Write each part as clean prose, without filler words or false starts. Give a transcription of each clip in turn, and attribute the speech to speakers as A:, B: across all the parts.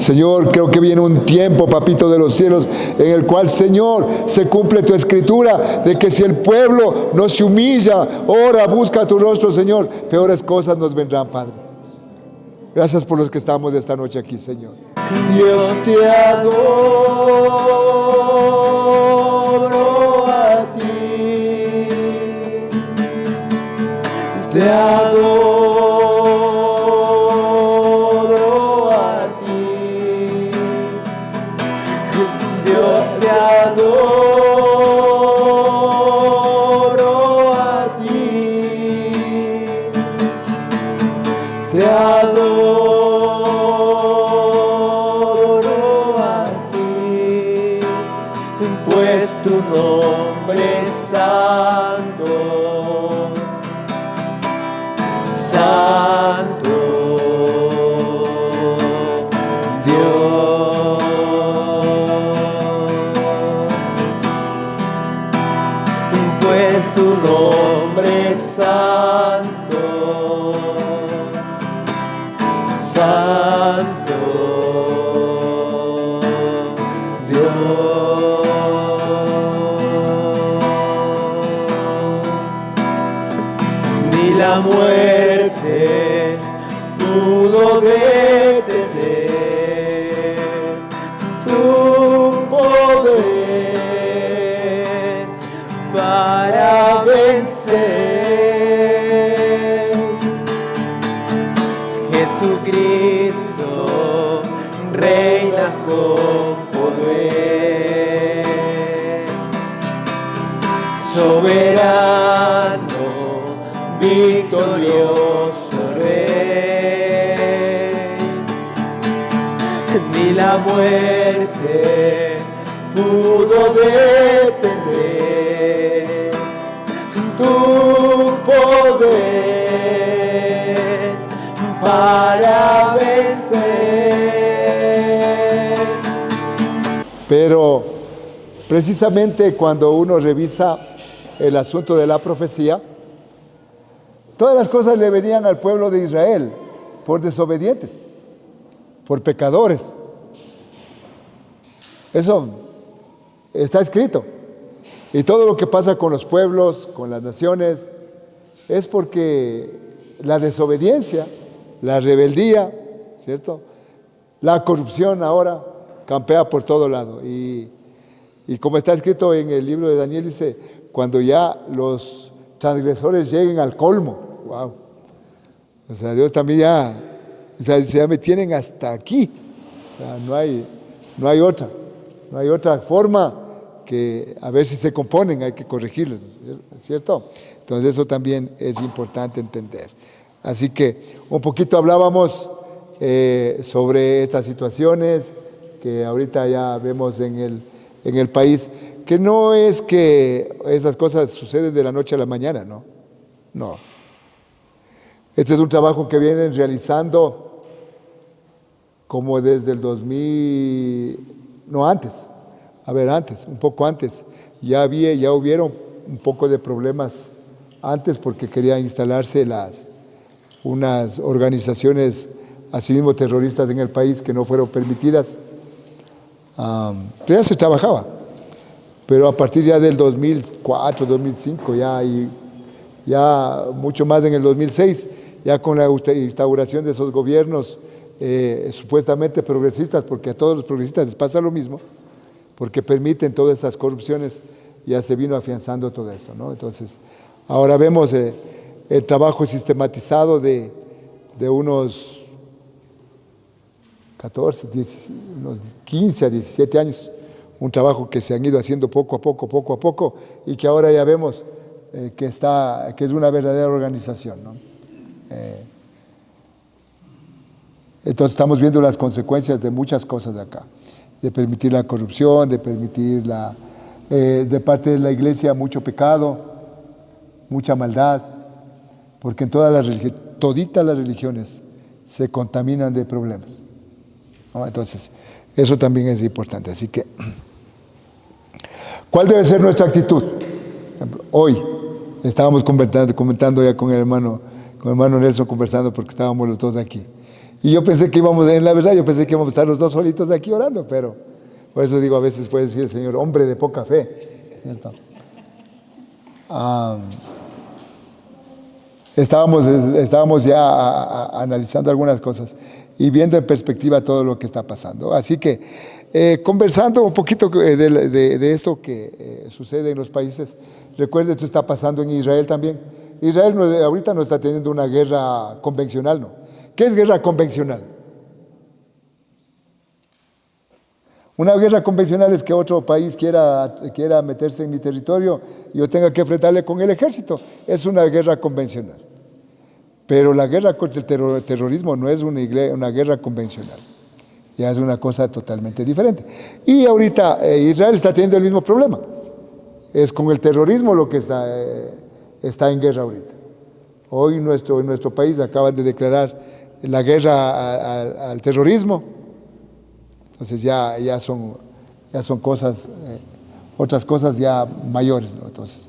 A: Señor, creo que viene un tiempo, papito de los cielos, en el cual, Señor, se cumple tu escritura de que si el pueblo no se humilla, ora, busca tu rostro, Señor, peores cosas nos vendrán, Padre. Gracias por los que estamos esta noche aquí, Señor. Dios, te adoro a ti. Te adoro a ti. Dios, te adoro a ti. Te adoro a ti, pues tu nombre es santo, santo, Dios. Pues tu nombre es santo, santo, Dios. Ni la muerte pudo detener tu poder para vencer. Jesucristo, reinas con poder, soberano, victorioso Rey. Ni la muerte pudo detener tu poder para vencer. Pero precisamente cuando uno revisa el asunto de la profecía, todas las cosas le venían al pueblo de Israel por desobedientes, por pecadores. Eso está escrito. Y todo lo que pasa con los pueblos, con las naciones, es porque la desobediencia, la rebeldía, ¿cierto? La corrupción ahora campea por todo lado. Y como está escrito en el libro de Daniel, dice, cuando ya los transgresores lleguen al colmo, wow. O sea, Dios también ya me tienen hasta aquí. O sea, no hay otra forma que a ver si se componen, hay que corregirlos, ¿cierto? Entonces eso también es importante entender. Así que un poquito hablábamos sobre estas situaciones que ahorita ya vemos en el país, que no es que esas cosas suceden de la noche a la mañana, ¿no? No. Este es un trabajo que vienen realizando como desde el 2000, no antes, un poco antes, ya hubieron un poco de problemas antes porque querían instalarse unas organizaciones asimismo terroristas en el país que no fueron permitidas. Pero ya se trabajaba, pero a partir ya del 2004, 2005 ya mucho más en el 2006, ya con la instauración de esos gobiernos supuestamente progresistas, porque a todos los progresistas les pasa lo mismo, porque permiten todas estas corrupciones, ya se vino afianzando todo esto, ¿no? Entonces, ahora vemos el trabajo sistematizado de unos 15 a 17 años, un trabajo que se han ido haciendo poco a poco, y que ahora ya vemos que es una verdadera organización, ¿no? Entonces estamos viendo las consecuencias de muchas cosas de acá, de permitir la corrupción, de permitir de parte de la iglesia mucho pecado, mucha maldad, porque en toditas las religiones se contaminan de problemas, ¿no? Entonces, eso también es importante. Así que, ¿cuál debe ser nuestra actitud? Hoy estábamos comentando ya con el hermano Nelson, conversando porque estábamos los dos aquí. Y yo pensé que íbamos, en la verdad, yo pensé que íbamos a estar los dos solitos aquí orando, pero por eso digo, a veces puede decir el Señor, hombre de poca fe. ¿Cierto? Estábamos ya analizando algunas cosas y viendo en perspectiva todo lo que está pasando. Así que conversando un poquito de esto que sucede en los países. Recuerde, esto está pasando en Israel también. Israel ahorita no está teniendo una guerra convencional, ¿no? ¿Qué es guerra convencional? Una guerra convencional es que otro país quiera meterse en mi territorio y yo tenga que enfrentarle con el ejército. Es una guerra convencional. Pero la guerra contra el terrorismo no es una guerra convencional. Ya es una cosa totalmente diferente. Y ahorita Israel está teniendo el mismo problema. Es con el terrorismo lo que está en guerra ahorita. Hoy en nuestro país acaban de declarar la guerra al terrorismo. Entonces ya son cosas, otras cosas ya mayores, ¿no? Entonces,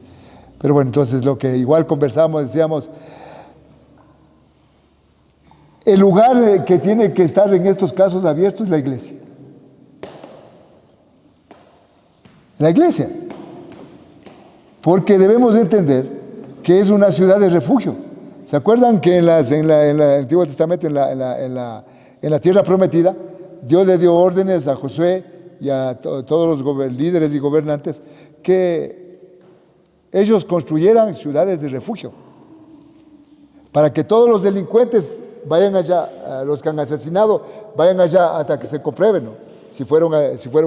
A: pero bueno, entonces lo que igual conversamos, decíamos, el lugar que tiene que estar en estos casos abiertos es la iglesia. La iglesia. Porque debemos entender que es una ciudad de refugio. ¿Se acuerdan que en el Antiguo Testamento, en la tierra prometida, Dios le dio órdenes a Josué y a todos los líderes y gobernantes que ellos construyeran ciudades de refugio para que todos los delincuentes vayan allá, los que han asesinado, vayan allá hasta que se comprueben, ¿no? Si fueron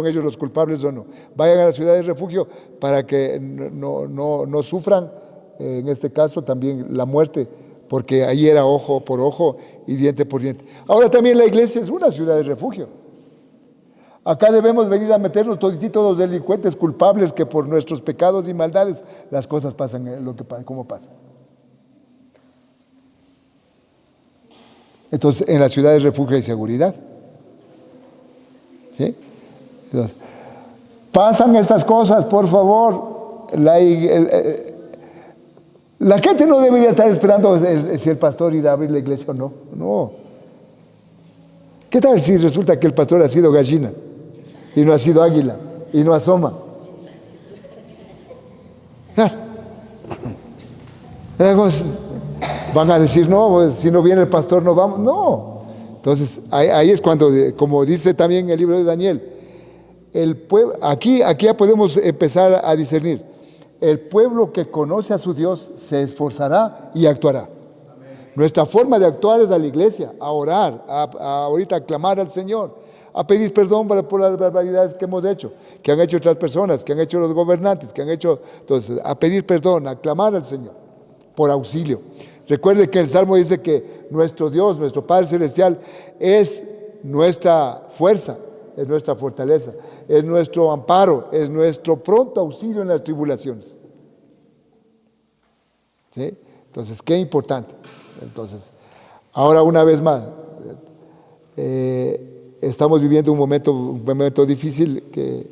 A: ellos los culpables o no. Vayan a la ciudad de refugio para que no sufran, en este caso también la muerte, porque ahí era ojo por ojo y diente por diente. Ahora también la iglesia es una ciudad de refugio. Acá debemos venir a meternos todos los delincuentes culpables que por nuestros pecados y maldades las cosas pasan como pasan. Entonces, en la ciudad de refugio hay seguridad. ¿Sí? Entonces, pasan estas cosas, por favor. La gente no debería estar esperando si el pastor irá a abrir la iglesia o no. No. ¿Qué tal si resulta que el pastor ha sido gallina y no ha sido águila y no asoma? Van a decir, no, pues, si no viene el pastor no vamos. No. Entonces, ahí es cuando, como dice también el libro de Daniel, el pueblo, aquí ya podemos empezar a discernir. El pueblo que conoce a su Dios se esforzará y actuará. Amén. Nuestra forma de actuar es a la iglesia, a orar, ahorita a clamar al Señor, a pedir perdón por las barbaridades que hemos hecho, que han hecho otras personas, que han hecho los gobernantes, entonces, a pedir perdón, a clamar al Señor por auxilio. Recuerde que el Salmo dice que nuestro Dios, nuestro Padre Celestial, es nuestra fuerza, es nuestra fortaleza, es nuestro amparo, es nuestro pronto auxilio en las tribulaciones. ¿Sí? Entonces, qué importante. Entonces, ahora una vez más, estamos viviendo un momento difícil que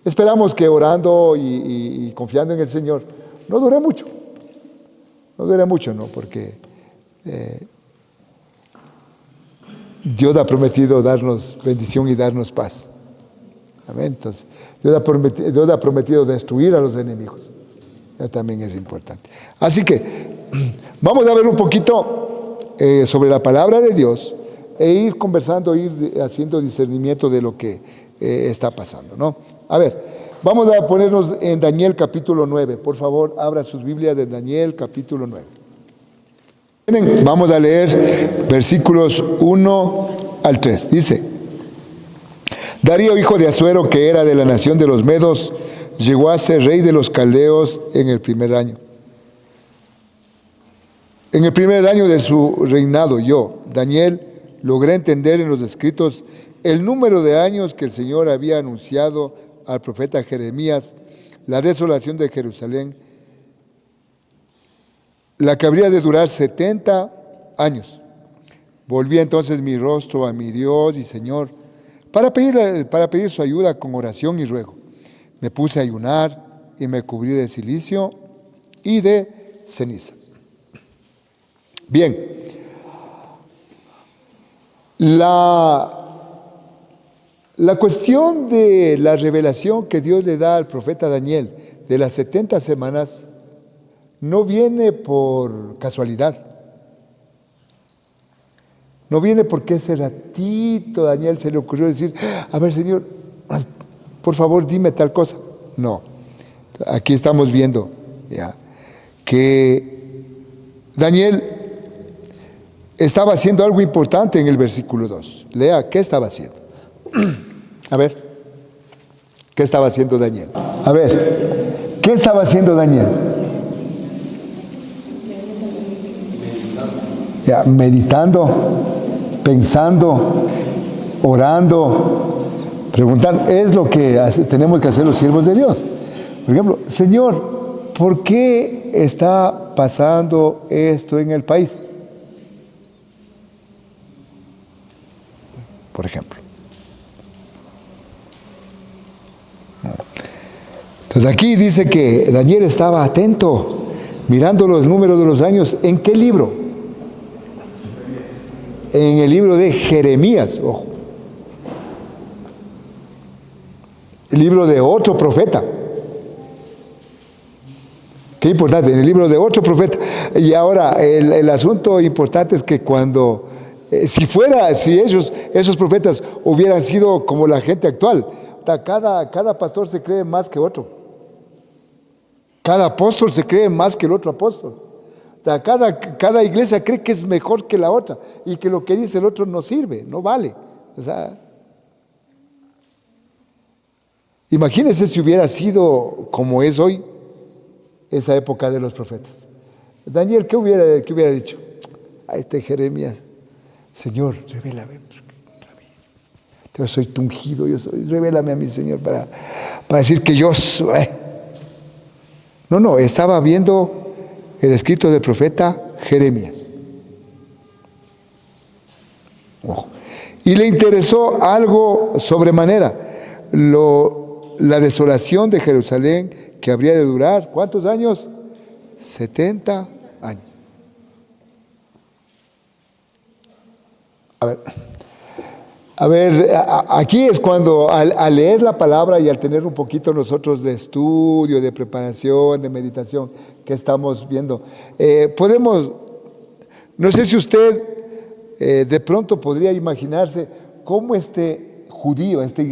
A: esperamos que orando y confiando en el Señor no dure mucho. No dure mucho, ¿no? Porque Dios ha prometido darnos bendición y darnos paz. Amén. Entonces, Dios ha prometido destruir a los enemigos. Eso también es importante. Así que vamos a ver un poquito sobre la palabra de Dios e ir conversando, ir haciendo discernimiento de lo que está pasando, ¿no? A ver, vamos a ponernos en Daniel capítulo 9. Por favor, abra sus Biblias de Daniel capítulo 9. Vamos a leer versículos 1 al 3. Dice: Darío, hijo de Asuero, que era de la nación de los Medos, llegó a ser rey de los caldeos en el primer año. En el primer año de su reinado, yo, Daniel, logré entender en los escritos el número de años que el Señor había anunciado al profeta Jeremías, la desolación de Jerusalén, la que habría de durar 70 años. Volví entonces mi rostro a mi Dios y Señor para pedir su ayuda con oración y ruego. Me puse a ayunar y me cubrí de cilicio y de ceniza. Bien, La cuestión de la revelación que Dios le da al profeta Daniel de las 70 semanas no viene por casualidad. No viene porque ese ratito a Daniel se le ocurrió decir, a ver, Señor, por favor, dime tal cosa. No. Aquí estamos viendo ya que Daniel estaba haciendo algo importante en el versículo 2. Lea, ¿qué estaba haciendo? A ver, ¿qué estaba haciendo Daniel? A ver, ¿qué estaba haciendo Daniel? Ya, meditando, pensando, orando, preguntando. Es lo que tenemos que hacer los siervos de Dios. Por ejemplo, Señor, ¿por qué está pasando esto en el país? Por ejemplo. Entonces aquí dice que Daniel estaba atento, mirando los números de los años. ¿En qué libro? En el libro de Jeremías, ojo. El libro de otro profeta. Qué importante, en el libro de otro profeta. Y ahora, el asunto importante es que cuando, si esos profetas hubieran sido como la gente actual, cada pastor se cree más que otro. Cada apóstol se cree más que el otro apóstol. Cada iglesia cree que es mejor que la otra y que lo que dice el otro no sirve, no vale. O sea, imagínense si hubiera sido como es hoy, esa época de los profetas. Daniel, ¿qué hubiera dicho? A este Jeremías, Señor, revélame a mí. Yo soy tu ungido, revélame a mí, Señor, para decir que yo soy. No, estaba viendo el escrito del profeta Jeremías. Ojo. Y le interesó algo sobremanera, la desolación de Jerusalén, que habría de durar, ¿cuántos años? 70 años. A ver, aquí es cuando al leer la palabra y al tener un poquito nosotros de estudio, de preparación, de meditación que estamos viendo, no sé si usted de pronto podría imaginarse cómo este judío, este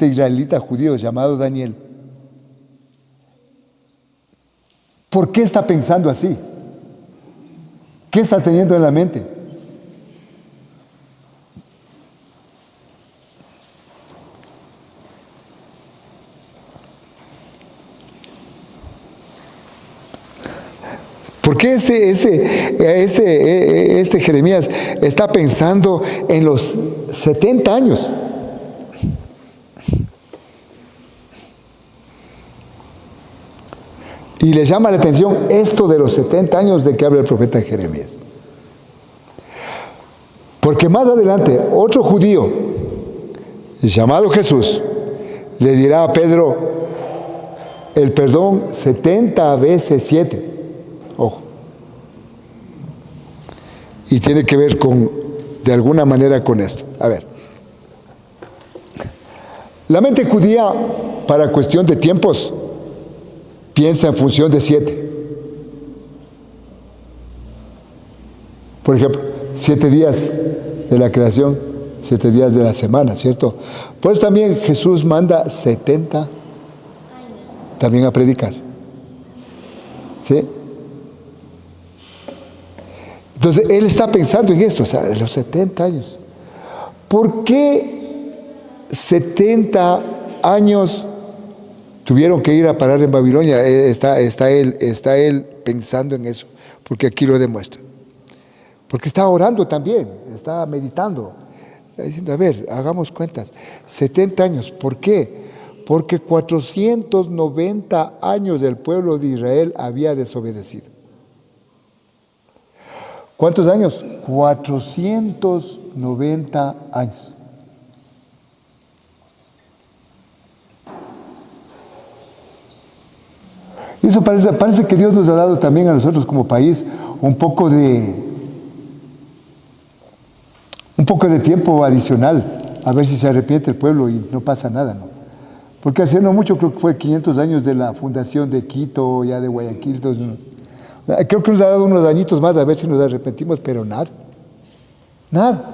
A: israelita judío llamado Daniel, ¿por qué está pensando así? ¿Qué está teniendo en la mente? ¿Por qué este Jeremías está pensando en los 70 años? Y le llama la atención esto de los 70 años de que habla el profeta Jeremías. Porque más adelante otro judío llamado Jesús le dirá a Pedro el perdón 70 veces 7. Ojo. Y tiene que ver de alguna manera con esto. A ver. La mente judía, para cuestión de tiempos, piensa en función de 7. Por ejemplo, 7 días de la creación, 7 días de la semana, ¿cierto? Pues también Jesús manda 70 también a predicar. ¿Sí? Entonces, él está pensando en esto, o sea, de los 70 años. ¿Por qué 70 años tuvieron que ir a parar en Babilonia? Está él pensando en eso, porque aquí lo demuestra. Porque está orando también, está meditando, está diciendo, a ver, hagamos cuentas. 70 años, ¿por qué? Porque 490 años del pueblo de Israel había desobedecido. ¿Cuántos años? 490 años. Y eso parece que Dios nos ha dado también a nosotros como país un poco de Un poco de tiempo adicional, a ver si se arrepiente el pueblo y no pasa nada, ¿no? Porque hace no mucho, creo que fue 500 años de la fundación de Quito, ya de Guayaquil, entonces, creo que nos ha dado unos añitos más a ver si nos arrepentimos, pero nada, nada.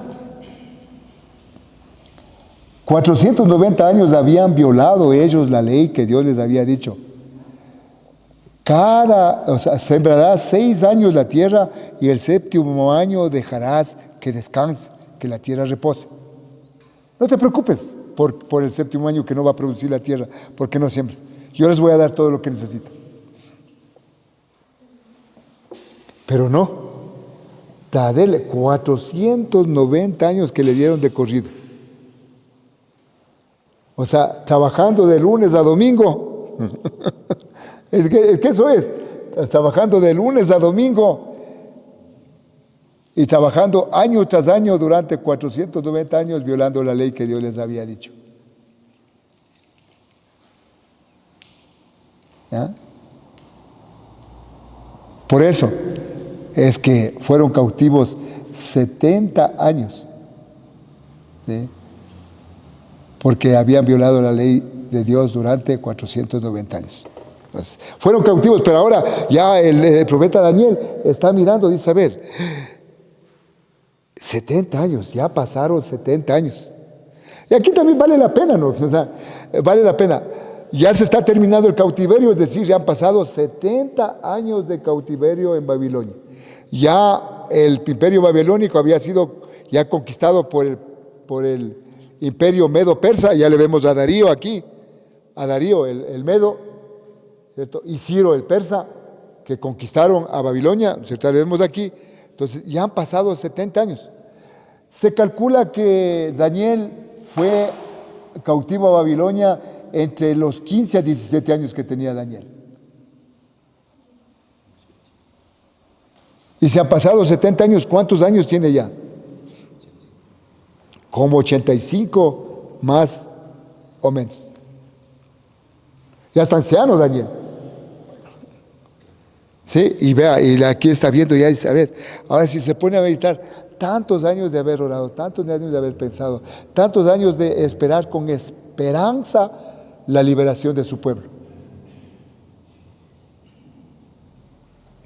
A: 490 años habían violado ellos la ley que Dios les había dicho. Sembrarás 6 años la tierra y el 7º año dejarás que descanse, que la tierra repose. No te preocupes por el 7º año que no va a producir la tierra, porque no siembres. Yo les voy a dar todo lo que necesitan. Pero no, Tadele, 490 años que le dieron de corrido. O sea, trabajando de lunes a domingo. Es que eso es, trabajando de lunes a domingo y trabajando año tras año durante 490 años violando la ley que Dios les había dicho. ¿Ya? Por eso es que fueron cautivos 70 años, ¿sí? Porque habían violado la ley de Dios durante 490 años. Entonces, fueron cautivos, pero ahora ya el profeta Daniel está mirando, dice, a ver, 70 años, ya pasaron 70 años. Y aquí también vale la pena, ¿no? O sea, vale la pena. Ya se está terminando el cautiverio, es decir, ya han pasado 70 años de cautiverio en Babilonia. Ya el imperio babilónico había sido ya conquistado por el imperio medo-persa, ya le vemos a Darío aquí, a Darío el medo, ¿cierto? Y Ciro el persa, que conquistaron a Babilonia, ¿cierto? Le vemos aquí. Entonces ya han pasado 70 años. Se calcula que Daniel fue cautivo a Babilonia entre los 15 a 17 años que tenía Daniel. Y se han pasado 70 años, ¿cuántos años tiene ya? Como 85 más o menos. Ya está anciano Daniel. Sí, y vea, y aquí está viendo, ya dice, a ver, ahora si se pone a meditar, tantos años de haber orado, tantos años de haber pensado, tantos años de esperar con esperanza la liberación de su pueblo.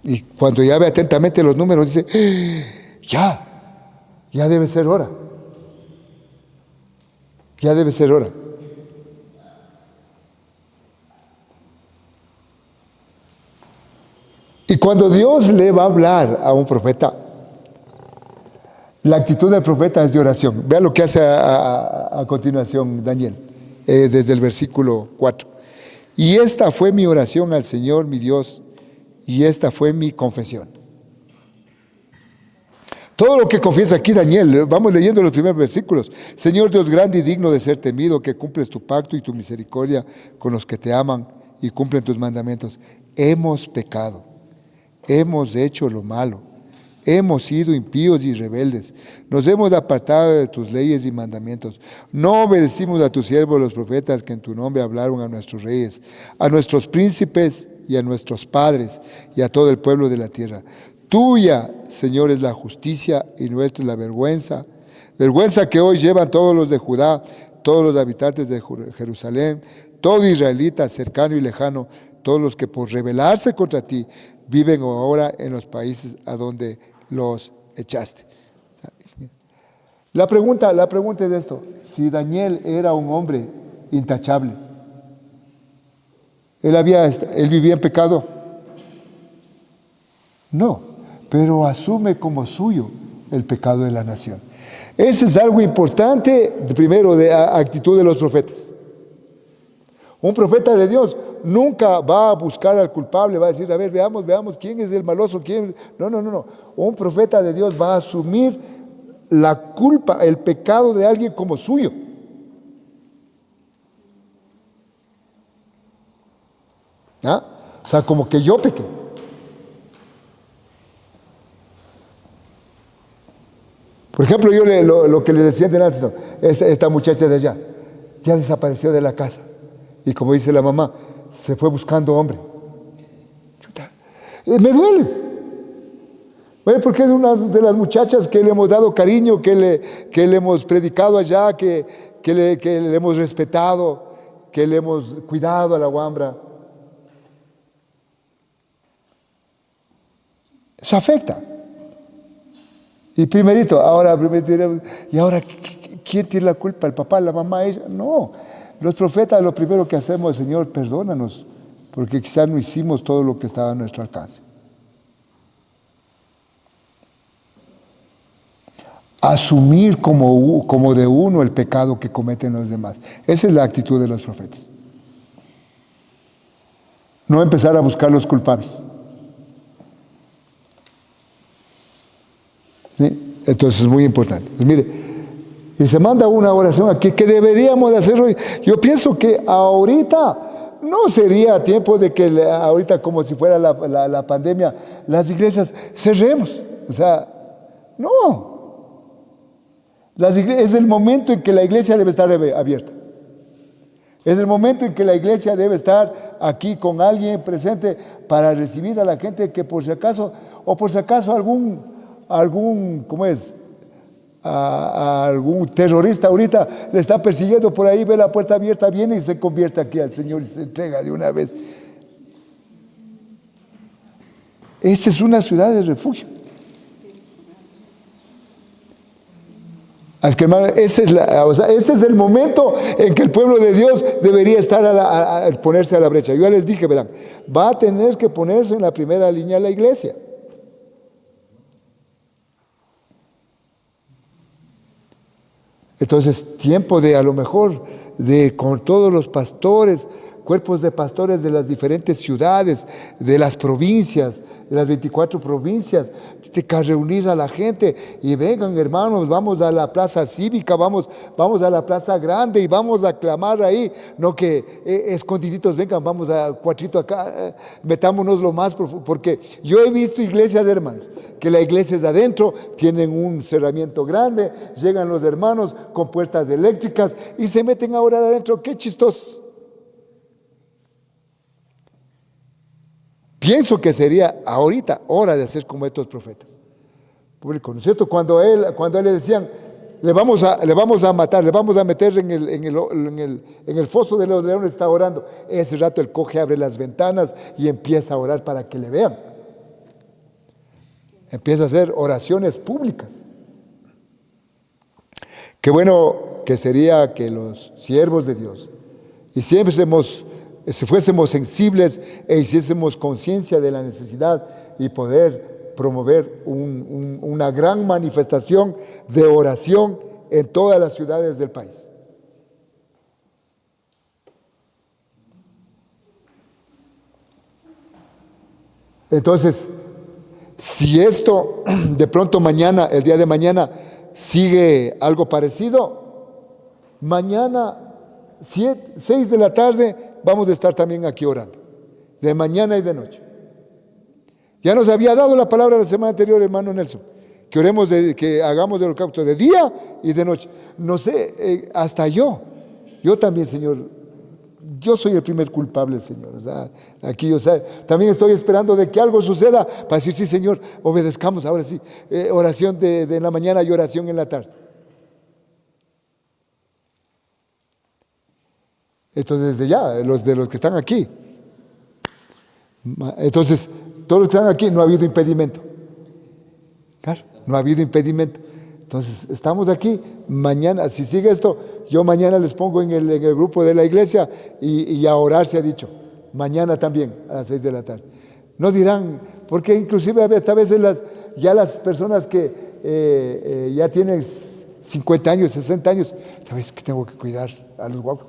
A: Y cuando ya ve atentamente los números, dice, ya debe ser hora. Ya debe ser hora. Y cuando Dios le va a hablar a un profeta, la actitud del profeta es de oración. Vea lo que hace a continuación Daniel, desde el versículo 4. Y esta fue mi oración al Señor, mi Dios, y esta fue mi confesión. Todo lo que confiesa aquí Daniel, vamos leyendo los primeros versículos. Señor Dios grande y digno de ser temido, que cumples tu pacto y tu misericordia con los que te aman y cumplen tus mandamientos. Hemos pecado, hemos hecho lo malo, hemos sido impíos y rebeldes, nos hemos apartado de tus leyes y mandamientos. No obedecimos a tus siervos los profetas que en tu nombre hablaron a nuestros reyes, a nuestros príncipes y a nuestros padres y a todo el pueblo de la tierra. Tuya, Señor, es la justicia y nuestra es la vergüenza. Vergüenza que hoy llevan todos los de Judá, todos los habitantes de Jerusalén, todo israelita cercano y lejano, todos los que por rebelarse contra ti viven ahora en los países a donde los echaste. La pregunta es esto: si Daniel era un hombre intachable, ¿él vivía en pecado? No, pero asume como suyo el pecado de la nación. Ese es algo importante, primero, de actitud de los profetas. Un profeta de Dios nunca va a buscar al culpable, va a decir, a ver, veamos quién es el maloso, quién. No. Un profeta de Dios va a asumir la culpa, el pecado de alguien como suyo. ¿Ah? O sea, como que yo pequé. Por ejemplo, yo lo que le decía antes, no, esta muchacha de allá ya desapareció de la casa. Y como dice la mamá, se fue buscando hombre. Chuta, me duele. Bueno, porque es una de las muchachas que le hemos dado cariño, que le hemos predicado allá, que le hemos respetado, que le hemos cuidado a la guambra. Eso afecta. Y primerito, diremos, ¿y ahora quién tiene la culpa? ¿El papá, la mamá, ella? No. Los profetas lo primero que hacemos es, Señor, perdónanos, porque quizás no hicimos todo lo que estaba a nuestro alcance. Asumir como de uno el pecado que cometen los demás. Esa es la actitud de los profetas. No empezar a buscar los culpables. ¿Sí? Entonces es muy importante. Pues mire, y se manda una oración aquí que deberíamos de hacer hoy. Yo pienso que ahorita no sería tiempo de que ahorita, como si fuera la pandemia, las iglesias cerremos. O sea, no. Es el momento en que la iglesia debe estar abierta. Es el momento en que la iglesia debe estar aquí con alguien presente para recibir a la gente que por si acaso algún algún terrorista ahorita le está persiguiendo por ahí, ve la puerta abierta, viene y se convierte aquí al Señor y se entrega de una vez. Esta es una ciudad de refugio. Es que, hermano, este es el momento en que el pueblo de Dios debería estar a ponerse a la brecha. Yo ya les dije, verán, va a tener que ponerse en la primera línea la iglesia. Entonces, tiempo de, a lo mejor, con todos los pastores, cuerpos de pastores de las diferentes ciudades, de las provincias, de las 24 provincias, de reunir a la gente y vengan, hermanos, vamos a la plaza cívica, vamos a la plaza grande y vamos a clamar ahí, no que escondiditos vengan, vamos a cuatrito acá, metámonos lo más profundo, porque yo he visto iglesias, hermanos, que la iglesia es adentro, tienen un cerramiento grande, llegan los hermanos con puertas eléctricas y se meten ahora adentro, qué chistosos. Pienso que sería ahorita hora de hacer como estos profetas. Público, ¿no es cierto? Cuando a él le decían, le vamos a matar, le vamos a meter en el foso de los leones, está orando. Ese rato el coge, abre las ventanas y empieza a orar para que le vean. Empieza a hacer oraciones públicas. Qué bueno que sería que los siervos de Dios y siempre si fuésemos sensibles e hiciésemos conciencia de la necesidad y poder promover una gran manifestación de oración en todas las ciudades del país. Entonces, si esto de pronto mañana, el día de mañana, sigue algo parecido, mañana 6 de la tarde vamos a estar también aquí orando, de mañana y de noche. Ya nos había dado la palabra la semana anterior, hermano Nelson, que oremos, que hagamos el holocausto de día y de noche. No sé, hasta yo también, Señor, yo soy el primer culpable, Señor. O sea, aquí, también estoy esperando de que algo suceda para decir, sí, Señor, obedezcamos ahora sí, oración de la mañana y oración en la tarde. Entonces, desde ya, de los que están aquí. Entonces, todos los que están aquí, no ha habido impedimento. Claro, no ha habido impedimento. Entonces, estamos aquí. Mañana, si sigue esto, yo mañana les pongo en el grupo de la iglesia y a orar se ha dicho. Mañana también, a las 6 de la tarde. No dirán, porque inclusive a veces las personas que ya tienen 50 años, 60 años, ¿sabes que tengo que cuidar a los guapos?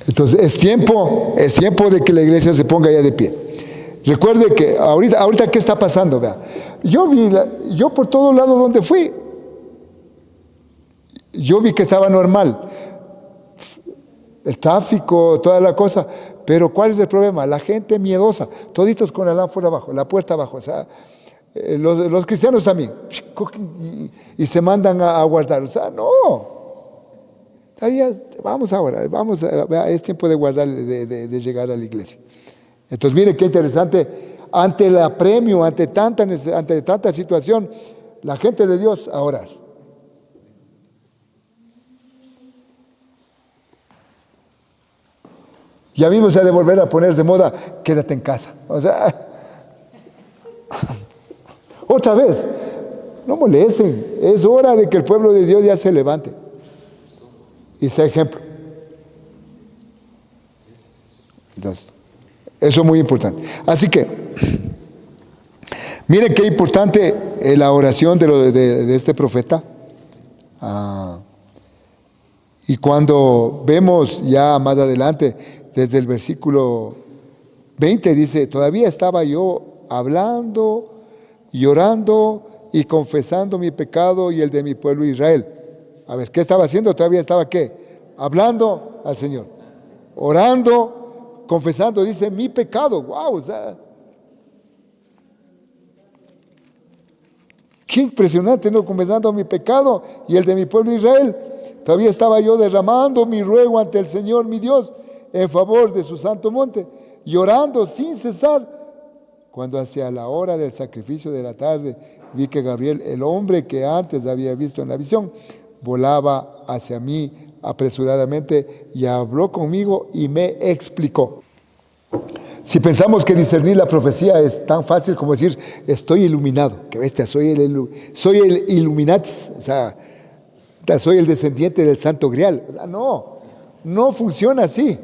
A: Entonces es tiempo de que la iglesia se ponga ya de pie. Recuerde que ahorita ¿qué está pasando? Vea, yo por todo lado donde fui, yo vi que estaba normal, el tráfico, toda la cosa, pero ¿cuál es el problema? La gente miedosa, toditos con la lámpara abajo, la puerta abajo, o sea, los cristianos también, y se mandan a guardar, o sea, no. Todavía vamos ahora, es tiempo de guardar, de llegar a la iglesia. Entonces, mire qué interesante, ante el apremio, ante tanta situación, la gente de Dios a orar. Ya mismo se ha de volver a poner de moda, quédate en casa. O sea, otra vez, no molesten, es hora de que el pueblo de Dios ya se levante y sea ejemplo. Entonces, eso es muy importante. Así que, miren qué importante la oración de este profeta. Y cuando vemos ya más adelante, desde el versículo 20 dice, todavía estaba yo hablando, llorando y confesando mi pecado y el de mi pueblo Israel. A ver, ¿qué estaba haciendo? Todavía estaba ¿qué? Hablando al Señor, orando, confesando, dice mi pecado. ¡Wow! O sea, qué impresionante, ¿no? Confesando mi pecado y el de mi pueblo Israel. Todavía estaba yo derramando mi ruego ante el Señor, mi Dios, en favor de su santo monte, llorando sin cesar, cuando hacia la hora del sacrificio de la tarde vi que Gabriel, el hombre que antes había visto en la visión, volaba hacia mí apresuradamente y habló conmigo y me explicó. Si pensamos que discernir la profecía es tan fácil como decir, estoy iluminado, que bestia, soy el Illuminatis, o sea, soy el descendiente del Santo Grial. O sea, no funciona así.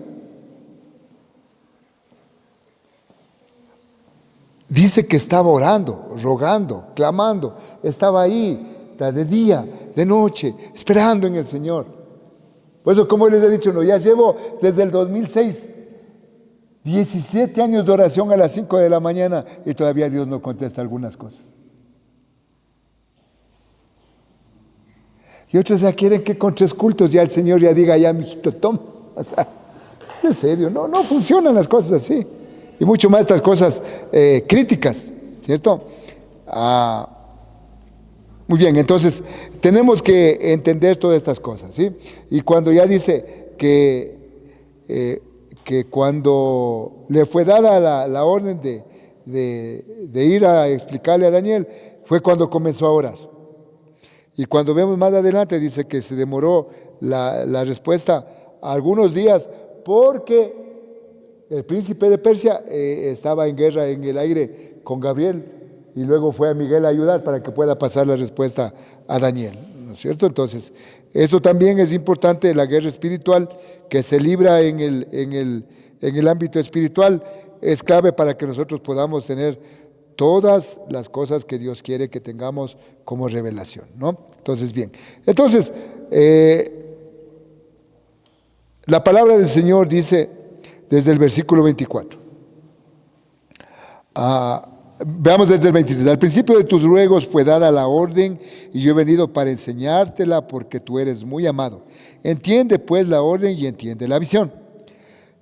A: Dice que estaba orando, rogando, clamando, estaba ahí de día, de noche, esperando en el Señor. Por eso, como les he dicho, ya llevo desde el 2006, 17 años de oración a las 5 de la mañana y todavía Dios no contesta algunas cosas. Y otros ya quieren que con 3 cultos ya el Señor ya diga, ya mijito, toma. O sea, en serio, no funcionan las cosas así. Y mucho más estas cosas críticas, ¿cierto? Muy bien, entonces tenemos que entender todas estas cosas, ¿sí? Y cuando ya dice que cuando le fue dada la orden de ir a explicarle a Daniel, fue cuando comenzó a orar. Y cuando vemos más adelante, dice que se demoró la respuesta algunos días porque el príncipe de Persia estaba en guerra en el aire con Gabriel y luego fue a Miguel a ayudar para que pueda pasar la respuesta a Daniel, ¿no es cierto? Entonces, esto también es importante, la guerra espiritual que se libra en el ámbito espiritual es clave para que nosotros podamos tener todas las cosas que Dios quiere que tengamos como revelación, ¿no? Entonces, bien. Entonces, la palabra del Señor dice desde el versículo 24. Veamos desde el 23. Al principio de tus ruegos fue dada la orden y yo he venido para enseñártela porque tú eres muy amado. Entiende pues la orden y entiende la visión.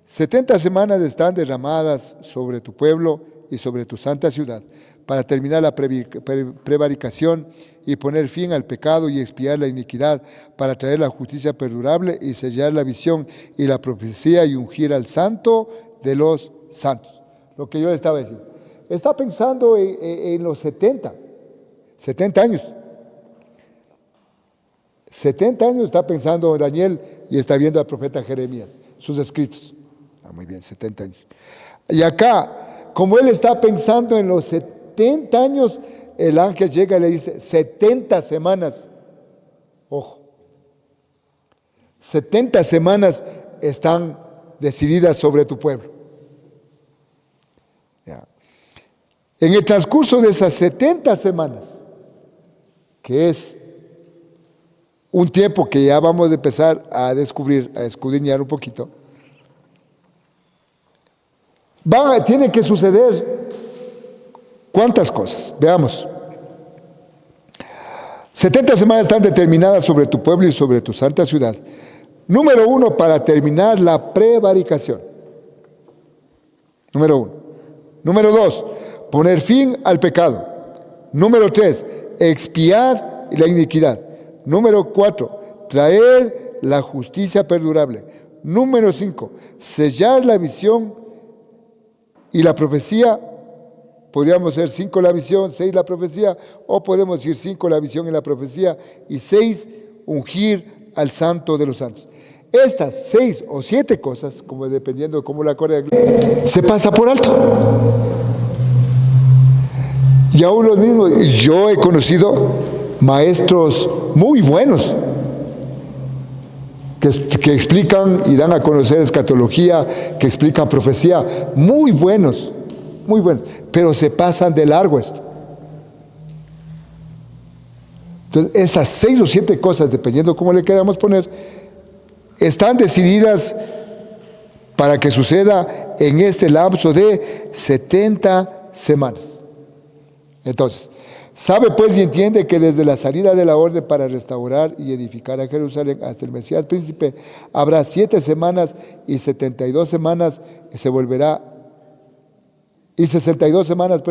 A: 70 semanas están derramadas sobre tu pueblo y sobre tu santa ciudad para terminar la prevaricación y poner fin al pecado y expiar la iniquidad, para traer la justicia perdurable y sellar la visión y la profecía y ungir al santo de los santos. Lo que yo le estaba diciendo. Está pensando en los 70 años. 70 años está pensando en Daniel y está viendo al profeta Jeremías, sus escritos. Muy bien, 70 años. Y acá, como él está pensando en los 70 años, el ángel llega y le dice, 70 semanas. Ojo. 70 semanas están decididas sobre tu pueblo. Ya. En el transcurso de esas 70 semanas, que es un tiempo que ya vamos a empezar a descubrir, a escudriñar un poquito, tiene que suceder ¿cuántas cosas? Veamos. 70 semanas están determinadas sobre tu pueblo y sobre tu santa ciudad. Número 1, para terminar la prevaricación. Número 1. Número 2, poner fin al pecado. Número 3, expiar la iniquidad. Número 4, traer la justicia perdurable. Número 5, sellar la visión y la profecía. Podríamos ser 5 la visión, 6 la profecía, o podemos decir 5 la visión y la profecía, y 6 ungir al santo de los santos. Estas 6 o 7 cosas, como dependiendo de cómo la Correa, se pasa por alto. Y aún los mismos, yo he conocido maestros muy buenos que explican y dan a conocer escatología, que explican profecía, muy buenos, pero se pasan de largo esto. Entonces, estas 6 o 7 cosas, dependiendo cómo le queramos poner, están decididas para que suceda en este lapso de 70 semanas. Entonces, sabe pues y entiende que desde la salida de la orden para restaurar y edificar a Jerusalén hasta el Mesías príncipe habrá 7 semanas y 72 semanas se volverá y 62 semanas,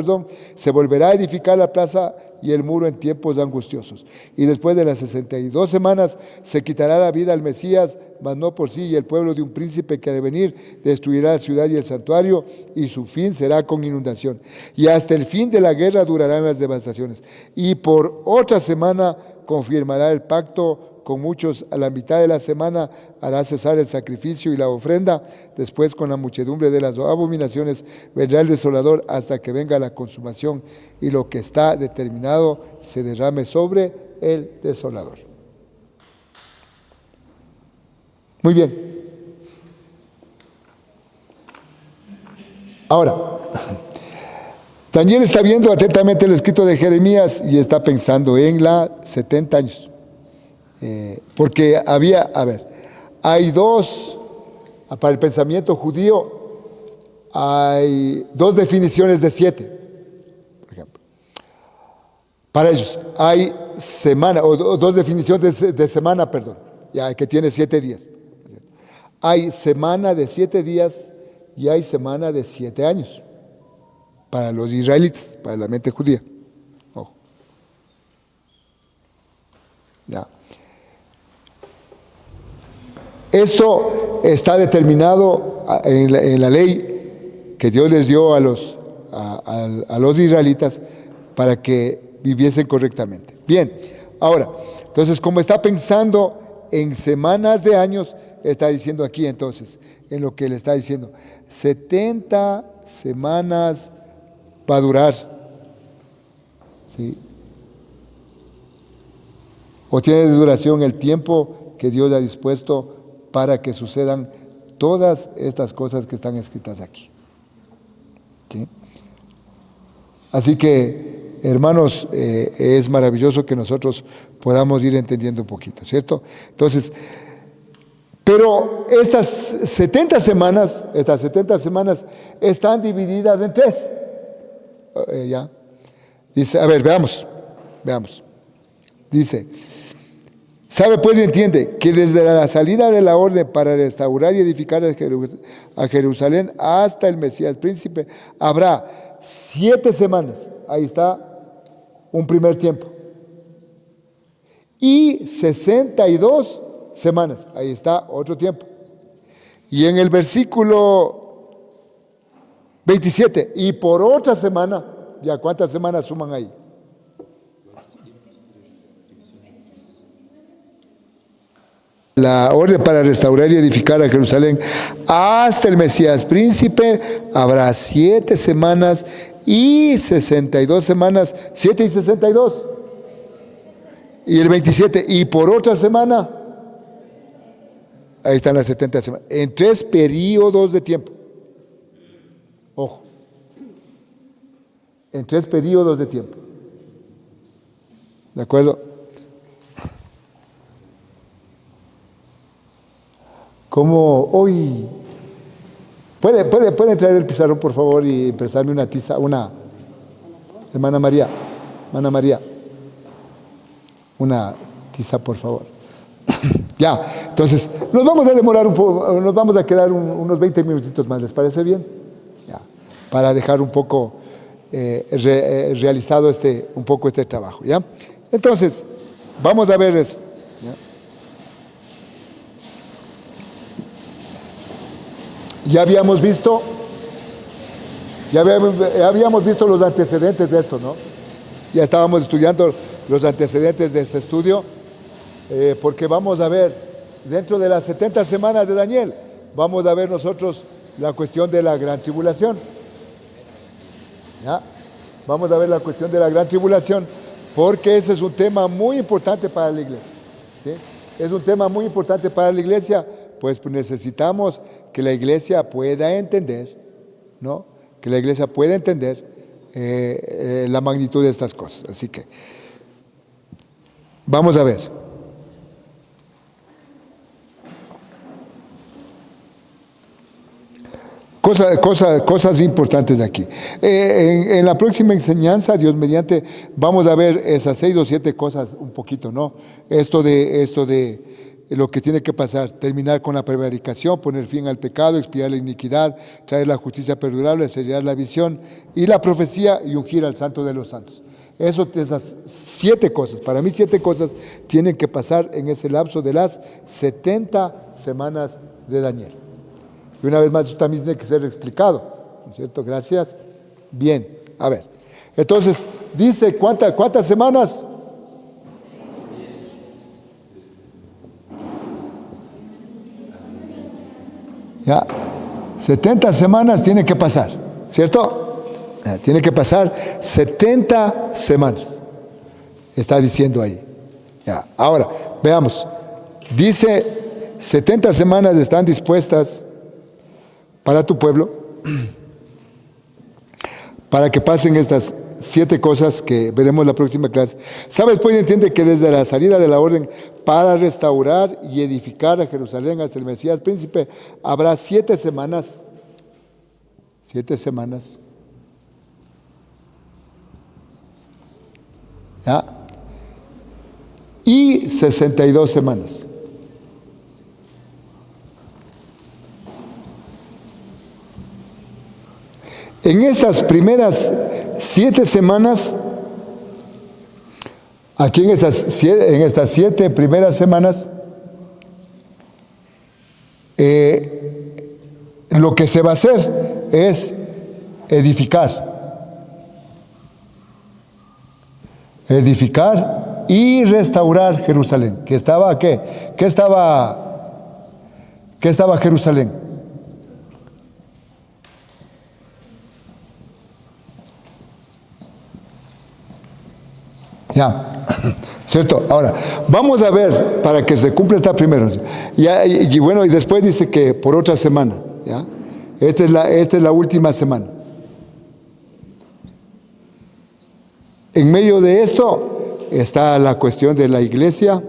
A: se volverá a edificar la plaza y el muro en tiempos angustiosos. Y después de las 62 semanas se quitará la vida al Mesías, mas no por sí, y el pueblo de un príncipe que ha de venir destruirá la ciudad y el santuario, y su fin será con inundación. Y hasta el fin de la guerra durarán las devastaciones. Y por otra semana confirmará el pacto con muchos. A la mitad de la semana hará cesar el sacrificio y la ofrenda. Después, con la muchedumbre de las abominaciones, vendrá el desolador hasta que venga la consumación y lo que está determinado se derrame sobre el desolador. Muy bien. Ahora, Daniel está viendo atentamente el escrito de Jeremías y está pensando en la 70 años. Porque hay dos, para el pensamiento judío, hay 2 definiciones de 7, por ejemplo. Para ellos hay semana, o 2 definiciones de semana, que tiene 7 días. Hay semana de 7 días y hay semana de 7 años para los israelitas, para la mente judía. Ojo. Ya. Esto está determinado en la ley que Dios les dio a los israelitas para que viviesen correctamente. Bien, ahora, entonces, como está pensando en semanas de años, está diciendo aquí entonces, en lo que le está diciendo, 70 semanas va a durar, ¿sí? O tiene de duración el tiempo que Dios ha dispuesto para que sucedan todas estas cosas que están escritas aquí. ¿Sí? Así que, hermanos, es maravilloso que nosotros podamos ir entendiendo un poquito, ¿cierto? Entonces, pero estas 70 semanas están divididas en 3. ¿Ya? Dice, veamos. Dice, sabe pues y entiende que desde la salida de la orden para restaurar y edificar a Jerusalén hasta el Mesías príncipe habrá 7 semanas. Ahí está un primer tiempo. Y 62 semanas. Ahí está otro tiempo. Y en el versículo 27, y por otra semana, ¿ya cuántas semanas suman ahí? La orden para restaurar y edificar a Jerusalén hasta el Mesías príncipe habrá 7 semanas y 62 semanas, 7 y 62. Y el 27, y por otra semana, ahí están las 70 semanas, en 3 periodos de tiempo. Ojo, en 3 periodos de tiempo. ¿De acuerdo? Como hoy, ¿puede traer el pizarrón, por favor, y prestarme una tiza, hermana María, una tiza, por favor. Ya, entonces, nos vamos a demorar un poco, nos vamos a quedar unos 20 minutitos más, ¿les parece bien? Ya, para dejar un poco realizado un poco este trabajo, ¿ya? Entonces, vamos a ver eso, ¿ya? Ya habíamos visto, ya habíamos visto los antecedentes de esto, ¿no? Ya estábamos estudiando los antecedentes de este estudio, porque vamos a ver, dentro de las 70 semanas de Daniel, vamos a ver nosotros la cuestión de la gran tribulación. ¿Ya? Vamos a ver la cuestión de la gran tribulación, porque ese es un tema muy importante para la iglesia. ¿Sí? Es un tema muy importante para la iglesia, pues necesitamos que la iglesia pueda entender, ¿no? Que la iglesia pueda entender la magnitud de estas cosas. Así que, vamos a ver. Cosas importantes de aquí. En la próxima enseñanza, Dios mediante, vamos a ver esas 6 o 7 cosas un poquito, ¿no? Esto de lo que tiene que pasar: terminar con la prevaricación, poner fin al pecado, expiar la iniquidad, traer la justicia perdurable, sellar la visión y la profecía, y ungir al santo de los santos. Esas 7 cosas, para mí 7 cosas tienen que pasar en ese lapso de las 70 semanas de Daniel. Y una vez más, eso también tiene que ser explicado, ¿no es cierto? Gracias. Bien, a ver. Entonces, dice, ¿cuántas semanas? Ya, 70 semanas tiene que pasar, ¿cierto? Tiene que pasar 70 semanas. Está diciendo ahí. Ya, ahora, veamos. Dice, 70 semanas están dispuestas para tu pueblo, para que pasen estas 7 cosas que veremos la próxima clase. ¿Sabes? Pues entiende que desde la salida de la orden para restaurar y edificar a Jerusalén hasta el Mesías príncipe, habrá 7 semanas. 7 semanas. ¿Ya? Y 62 semanas. En esas primeras 7 semanas, aquí en estas 7 primeras semanas, lo que se va a hacer es edificar y restaurar Jerusalén. ¿Qué estaba qué? ¿Qué estaba Jerusalén? Ya, ¿cierto? Ahora, vamos a ver, para que se cumpla esta primero. Y bueno, y después dice que por otra semana, ¿ya? Esta es la última semana. En medio de esto está la cuestión de la iglesia,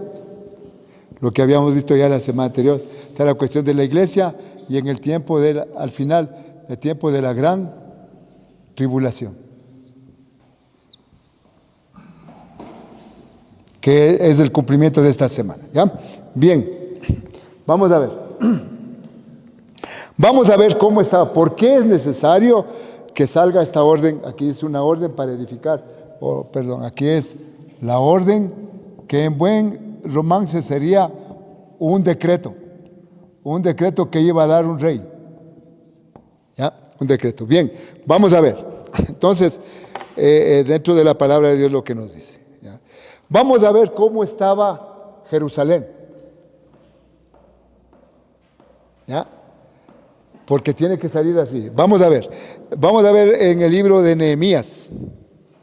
A: lo que habíamos visto ya la semana anterior. Está la cuestión de la iglesia y en el tiempo al final, el tiempo de la gran tribulación, que es el cumplimiento de esta semana. ¿Ya? Bien, vamos a ver. Vamos a ver cómo está, por qué es necesario que salga esta orden. Aquí dice una orden para edificar, aquí es la orden, que en buen romance sería un decreto que iba a dar un rey. ¿Ya? Un decreto. Bien, vamos a ver. Entonces, dentro de la palabra de Dios lo que nos dice. Vamos a ver cómo estaba Jerusalén. ¿Ya? Porque tiene que salir así. Vamos a ver en el libro de Nehemías.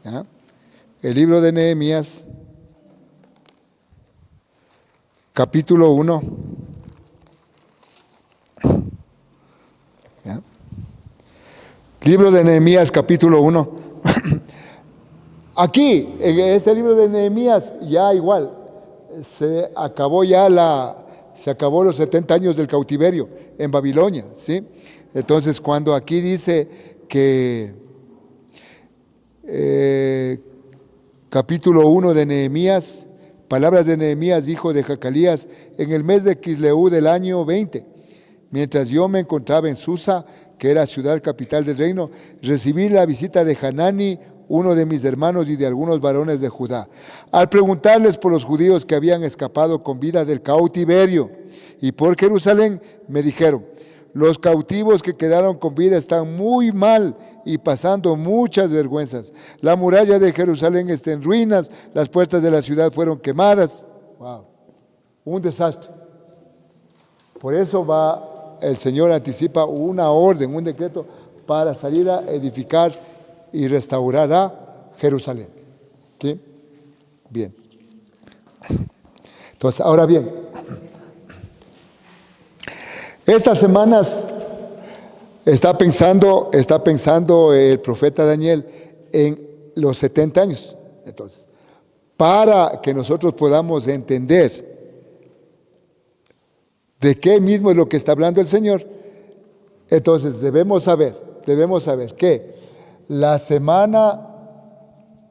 A: ¿Ya? El libro de Nehemías, capítulo 1. ¿Ya? Libro de Nehemías, capítulo 1. Aquí, en este libro de Nehemías, ya igual, se acabó los 70 años del cautiverio en Babilonia, ¿sí? Entonces, cuando aquí dice que capítulo 1 de Nehemías, palabras de Nehemías, hijo de Jacalías, en el mes de Quisleu del año 20, mientras yo me encontraba en Susa, que era ciudad capital del reino, recibí la visita de Hanani, uno de mis hermanos, y de algunos varones de Judá. Al preguntarles por los judíos que habían escapado con vida del cautiverio y por Jerusalén, me dijeron: Los cautivos que quedaron con vida están muy mal y pasando muchas vergüenzas. La muralla de Jerusalén está en ruinas, las puertas de la ciudad fueron quemadas. Wow, un desastre. Por eso el Señor anticipa una orden, un decreto para salir a edificar y restaurar a Jerusalén. ¿Sí? Bien. Entonces, ahora bien, estas semanas está pensando el profeta Daniel en los 70 años. Entonces, para que nosotros podamos entender de qué mismo es lo que está hablando el Señor, entonces debemos saber que la semana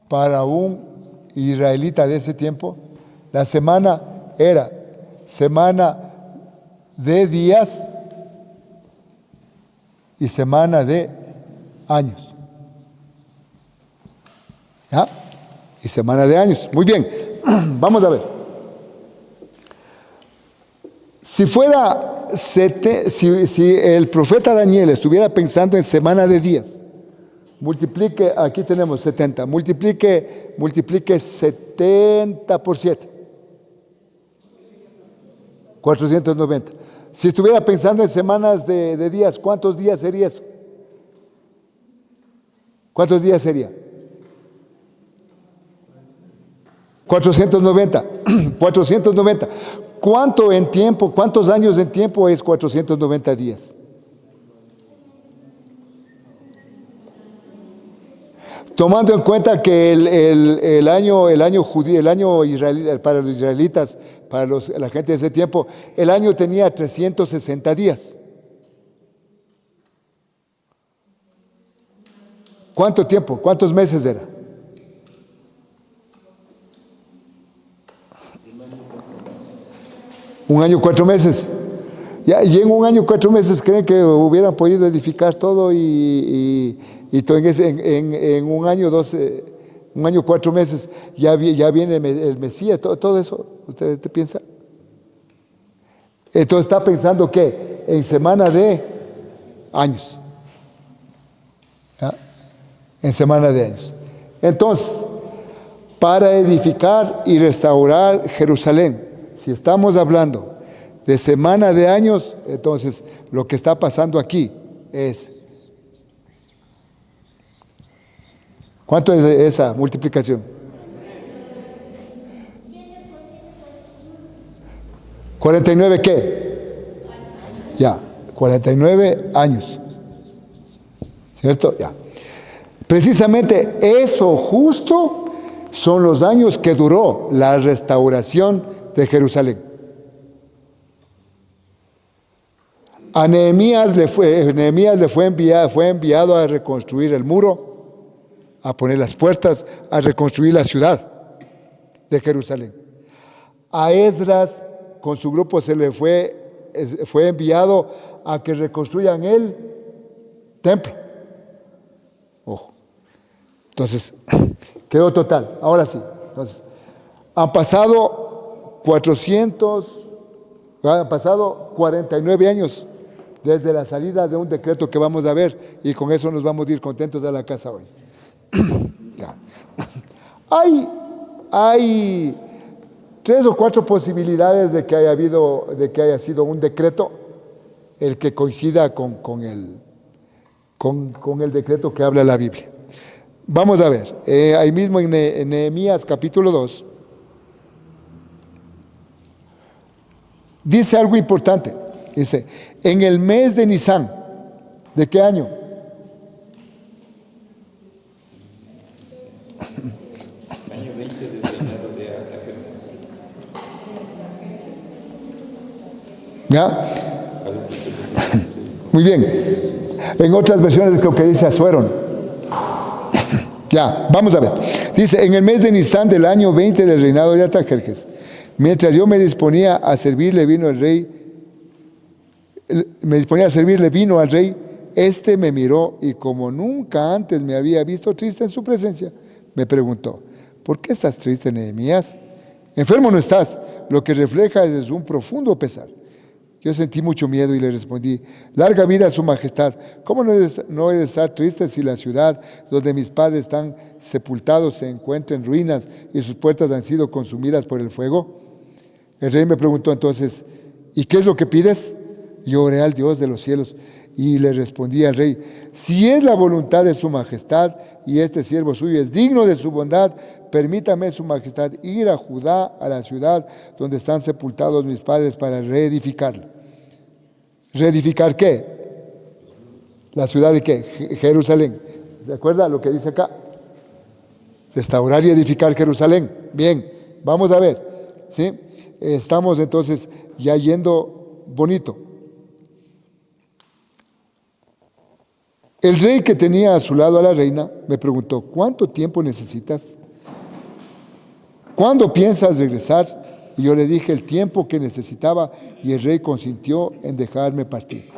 A: para un israelita de ese tiempo, la semana era semana de días y semana de años. ¿Ya? Y semana de años. Muy bien, vamos a ver. Si el profeta Daniel estuviera pensando en semana de días, multiplique, aquí tenemos 70, multiplique 70 por 7. 490. Si estuviera pensando en semanas de días, ¿cuántos días sería eso? ¿Cuántos días sería? 490. 490. ¿Cuánto en tiempo, cuántos años en tiempo es 490 días? Tomando en cuenta que el año judío, el año israelí, para los israelitas, para la gente de ese tiempo, el año tenía 360 días. ¿Cuánto tiempo? ¿Cuántos meses era? Un año, 4 meses. Y en un año, 4 meses, ¿creen que hubieran podido edificar todo y todo en un año, 4 meses, ya viene el Mesías, todo eso? ¿Usted piensa? Entonces está pensando que en semana de años. ¿Ya? En semana de años. Entonces, para edificar y restaurar Jerusalén, si estamos hablando de semana de años, entonces lo que está pasando aquí es, ¿cuánto es esa multiplicación? ¿49 qué? Ya, 49 años. ¿Cierto? Ya. Precisamente eso justo son los años que duró la restauración de Jerusalén. A Nehemías le fue enviado a reconstruir el muro, a poner las puertas, a reconstruir la ciudad de Jerusalén. A Esdras con su grupo se le fue enviado a que reconstruyan el templo. Ojo. Entonces, quedó total. Ahora sí. Entonces, han pasado 49 años desde la salida de un decreto que vamos a ver, y con eso nos vamos a ir contentos a la casa hoy. Ya. Hay 3 o 4 posibilidades de que haya sido un decreto el que coincida con el decreto que habla la Biblia. Vamos a ver, ahí mismo en Nehemías capítulo 2, dice algo importante. Dice, en el mes de Nisán, ¿de qué año?
B: Año 20 del reinado de Artajerjes.
A: ¿Ya? Muy bien. En otras versiones creo que dice Asueron. Ya, vamos a ver. Dice, en el mes de Nisán del año 20 del reinado de Artajerjes, mientras yo me disponía a servirle vino al rey, este me miró y como nunca antes me había visto triste en su presencia, me preguntó, ¿por qué estás triste, Nehemías? Enfermo no estás, lo que refleja es un profundo pesar. Yo sentí mucho miedo y le respondí: larga vida a su majestad. ¿Cómo no he de estar triste si la ciudad donde mis padres están sepultados se encuentra en ruinas y sus puertas han sido consumidas por el fuego? El rey me preguntó entonces: ¿y qué es lo que pides? Yo oré al Dios de los cielos y le respondí al rey: si es la voluntad de su majestad y este siervo suyo es digno de su bondad, permítame su majestad ir a Judá, a la ciudad donde están sepultados mis padres, para reedificarla. ¿Reedificar qué? ¿La ciudad de qué? Jerusalén. ¿Se acuerda lo que dice acá? Restaurar y edificar Jerusalén. Bien, vamos a ver, ¿sí? Estamos entonces ya yendo bonito. El rey, que tenía a su lado a la reina, me preguntó: ¿cuánto tiempo necesitas? ¿Cuándo piensas regresar? Y yo le dije el tiempo que necesitaba, y el rey consintió en dejarme partir.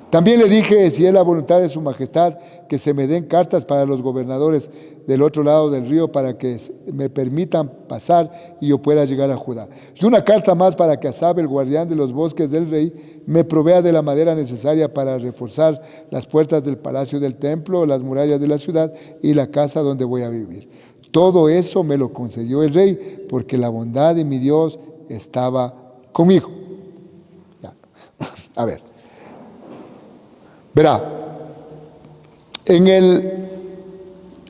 A: También le dije: si es la voluntad de su majestad, que se me den cartas para los gobernadores del otro lado del río, para que me permitan pasar y yo pueda llegar a Judá. Y una carta más para que Asab, el guardián de los bosques del rey, me provea de la madera necesaria para reforzar las puertas del palacio del templo, las murallas de la ciudad y la casa donde voy a vivir. Todo eso me lo concedió el rey, porque la bondad de mi Dios estaba conmigo. Ya. A ver. Verá.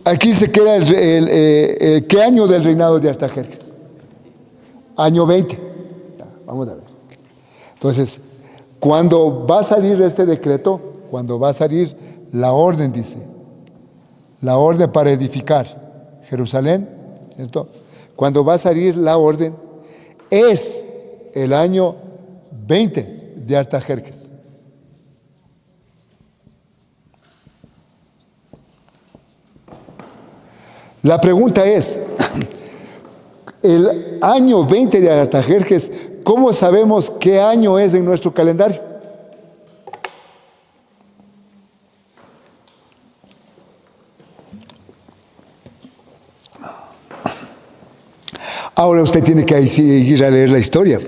A: Aquí dice que era ¿qué año del reinado de Artajerjes? Año 20. Ya, vamos a ver. Entonces, cuando va a salir este decreto, cuando va a salir la orden, dice, la orden para edificar Jerusalén, ¿cierto? Cuando va a salir la orden, es el año 20 de Artajerjes. La pregunta es, el año 20 de Artajerjes, ¿cómo sabemos qué año es en nuestro calendario? Ahora usted tiene que ir a leer la historia.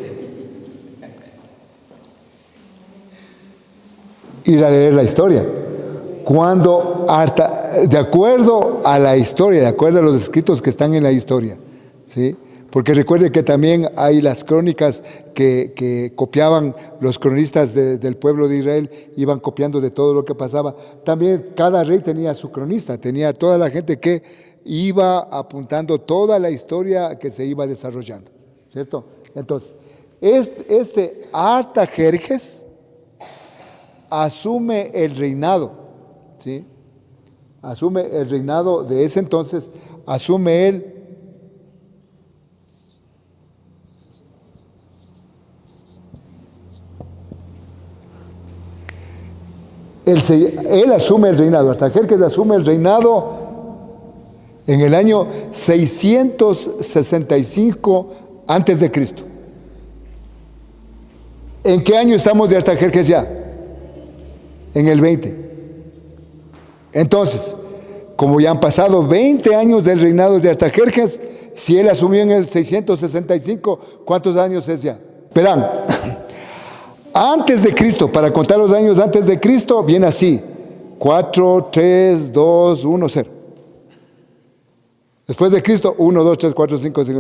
A: Ir a leer la historia. Cuando, de acuerdo a la historia, de acuerdo a los escritos que están en la historia, ¿sí? Porque recuerde que también hay las crónicas que copiaban los cronistas del pueblo de Israel, iban copiando de todo lo que pasaba. También cada rey tenía su cronista, tenía toda la gente que iba apuntando toda la historia que se iba desarrollando, ¿cierto? Entonces, este Artajerjes asume el reinado, ¿sí? Asume el reinado de ese entonces, asume él asume el reinado, Artajerjes asume el reinado en el año 665 antes de Cristo. ¿En qué año estamos de Artajerjes ya? En el 20. Entonces, como ya han pasado 20 años del reinado de Artajerjes, si él asumió en el 665, ¿cuántos años es ya? Verán, antes de Cristo, para contar los años antes de Cristo, viene así: 4, 3, 2, 1, 0. Después de Cristo, 1, 2, 3, 4, 5, 6.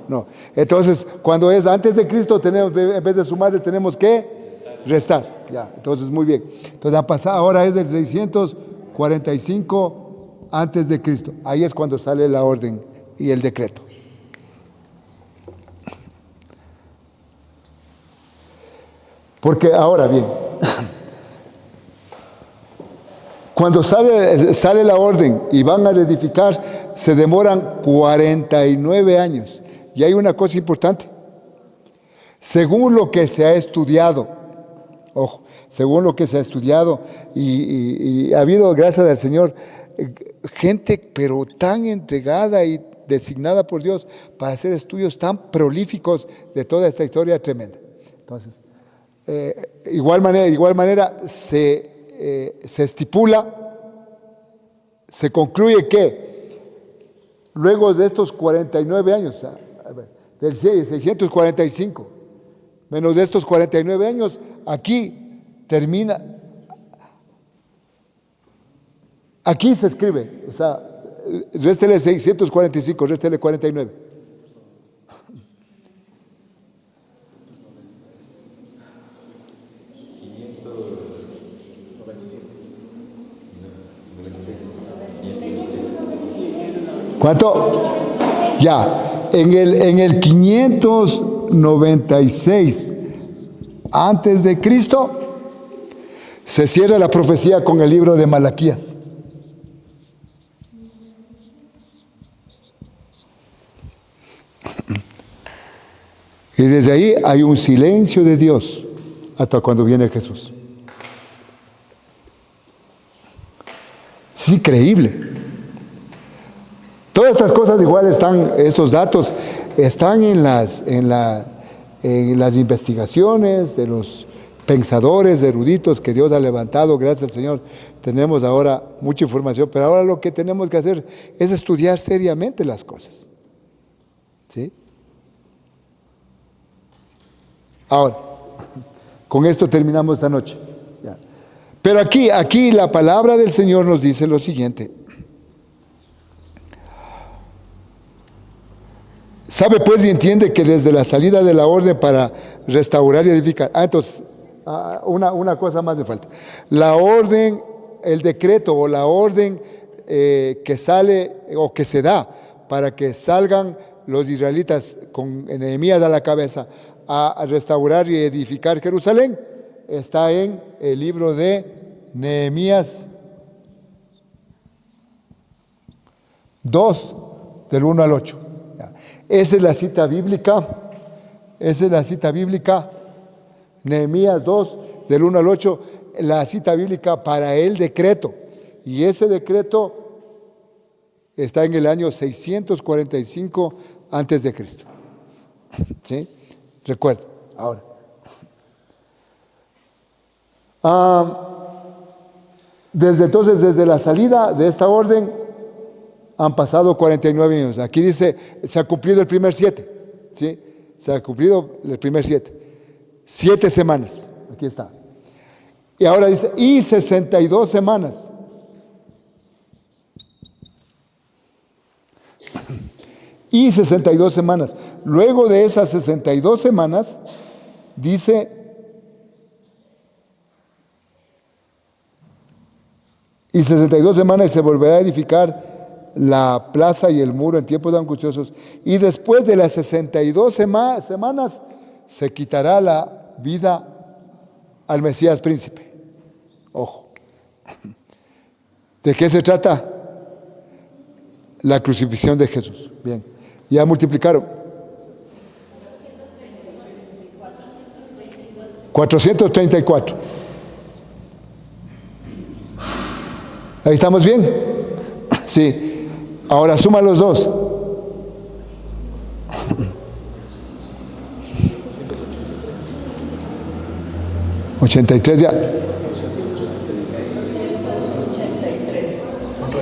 A: No. Entonces, cuando es antes de Cristo, tenemos, en vez de sumarle, tenemos que restar. Ya, entonces, muy bien. Entonces, ha pasado, ahora es del 645 antes de Cristo. Ahí es cuando sale la orden y el decreto. Porque ahora bien, cuando sale la orden y van a reedificar, se demoran 49 años. Y hay una cosa importante. Según lo que se ha estudiado, ojo, según lo que se ha estudiado, y ha habido, gracias al Señor, gente pero tan entregada y designada por Dios para hacer estudios tan prolíficos de toda esta historia tremenda. Entonces, igual manera se estipula, se concluye que luego de estos 49 años, del 645 menos de estos 49 años, aquí termina, aquí se escribe, o sea, réstele 645, réstele 49. ¿Cuánto? Ya, en el 596 antes de Cristo se cierra la profecía con el libro de Malaquías. Y desde ahí hay un silencio de Dios hasta cuando viene Jesús. Es increíble. Todas estas cosas igual están, estos datos están en las investigaciones de los pensadores, eruditos que Dios ha levantado, gracias al Señor. Tenemos ahora mucha información, pero ahora lo que tenemos que hacer es estudiar seriamente las cosas. ¿Sí? Ahora, con esto terminamos esta noche. Ya. Pero aquí la palabra del Señor nos dice lo siguiente. Sabe pues y entiende que desde la salida de la orden para restaurar y edificar. Entonces, una cosa más me falta. La orden, el decreto o la orden que sale o que se da para que salgan los israelitas con Nehemías a la cabeza a restaurar y edificar Jerusalén, está en el libro de Nehemías 2, del 1 al 8. Esa es la cita bíblica, Nehemías 2, del 1 al 8, la cita bíblica para el decreto. Y ese decreto está en el año 645 antes de Cristo. ¿Sí? Recuerda, ahora. Desde la salida de esta orden, han pasado 49 años. Aquí dice, se ha cumplido el primer 7. ¿Sí? Se ha cumplido el primer 7. 7 semanas. Aquí está. Y ahora dice, y 62 semanas. Y 62 semanas. Luego de esas 62 semanas, dice, y 62 semanas y se volverá a edificar la plaza y el muro en tiempos angustiosos, y después de las 62 semanas se quitará la vida al Mesías príncipe. Ojo, ¿de qué se trata? La crucifixión de Jesús. Bien, ya multiplicaron 434. Ahí estamos bien. Sí. Ahora suma los dos. ¿83 ya?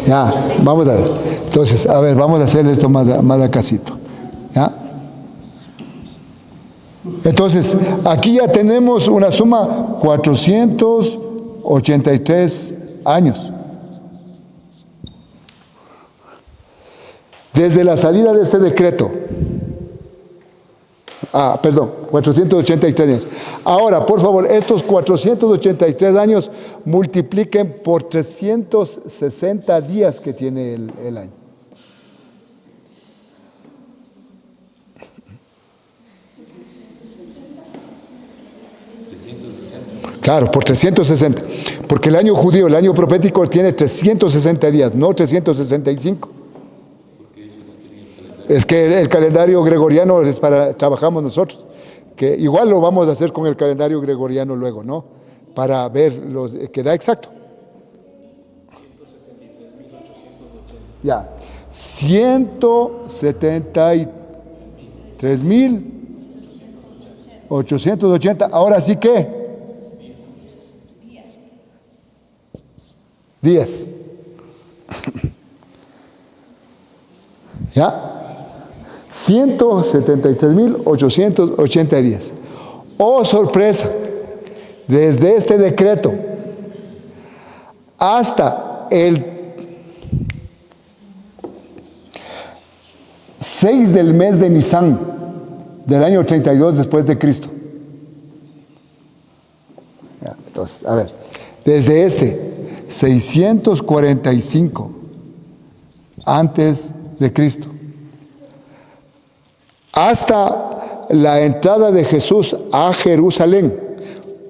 A: Ya, vamos a ver. Entonces, a ver, vamos a hacer esto más acasito. ¿Ya? Entonces, aquí ya tenemos una suma 483 años. Desde la salida de este decreto. 483 años. Ahora, por favor, estos 483 años multipliquen por 360 días que tiene el año. Claro, por 360. Porque el año judío, el año profético tiene 360 días, no 365. Es que el calendario gregoriano es trabajamos nosotros, que igual lo vamos a hacer con el calendario gregoriano luego, ¿no? Para ver que da exacto. Ya, 173,880. Ahora sí que días. ¿Ya? 173,880 días. Oh, sorpresa, desde este decreto hasta el 6 del mes de Nisan del año 32 después de Cristo. Ya, entonces, a ver, desde este 645 antes de Cristo hasta la entrada de Jesús a Jerusalén,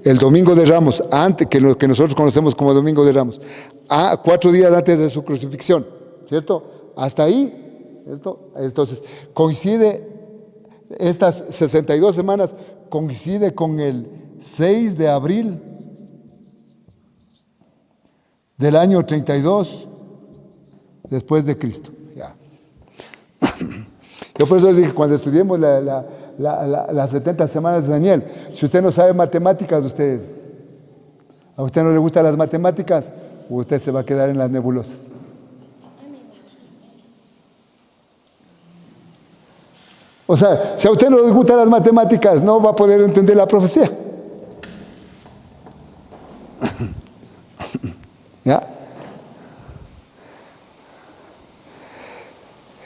A: el Domingo de Ramos, antes que lo que nosotros conocemos como Domingo de Ramos, 4 días antes de su crucifixión, ¿cierto? Hasta ahí, ¿cierto? Entonces, coincide, estas 62 semanas coincide con el 6 de abril del año 32 después de Cristo. Ya. Yo por eso dije, cuando estudiemos las 70 semanas de Daniel, si usted no sabe matemáticas, a usted no le gustan las matemáticas, usted se va a quedar en las nebulosas. O sea, si a usted no le gustan las matemáticas, no va a poder entender la profecía. ¿Ya?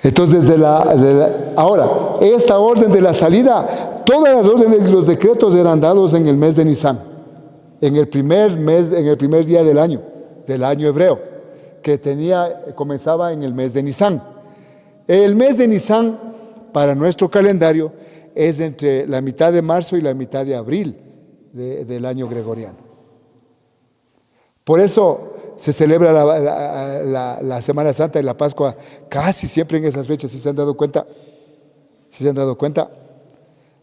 A: Entonces, ahora, esta orden de la salida, todas las órdenes y los decretos eran dados en el mes de Nisan, en el primer día del año hebreo, que comenzaba en el mes de Nisan. El mes de Nisan, para nuestro calendario, es entre la mitad de marzo y la mitad de abril del año gregoriano. Por eso se celebra la Semana Santa y la Pascua casi siempre en esas fechas, si se han dado cuenta.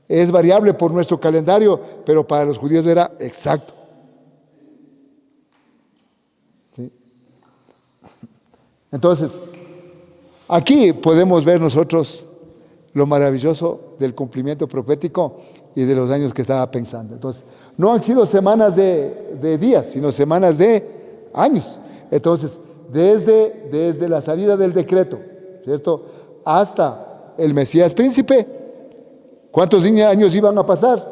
A: Es variable por nuestro calendario, pero para los judíos era exacto. ¿Sí? Entonces, aquí podemos ver nosotros lo maravilloso del cumplimiento profético y de los años que estaba pensando. Entonces, no han sido semanas de días, sino semanas de años. Entonces, desde la salida del decreto, ¿cierto?, hasta el Mesías príncipe, ¿cuántos años iban a pasar?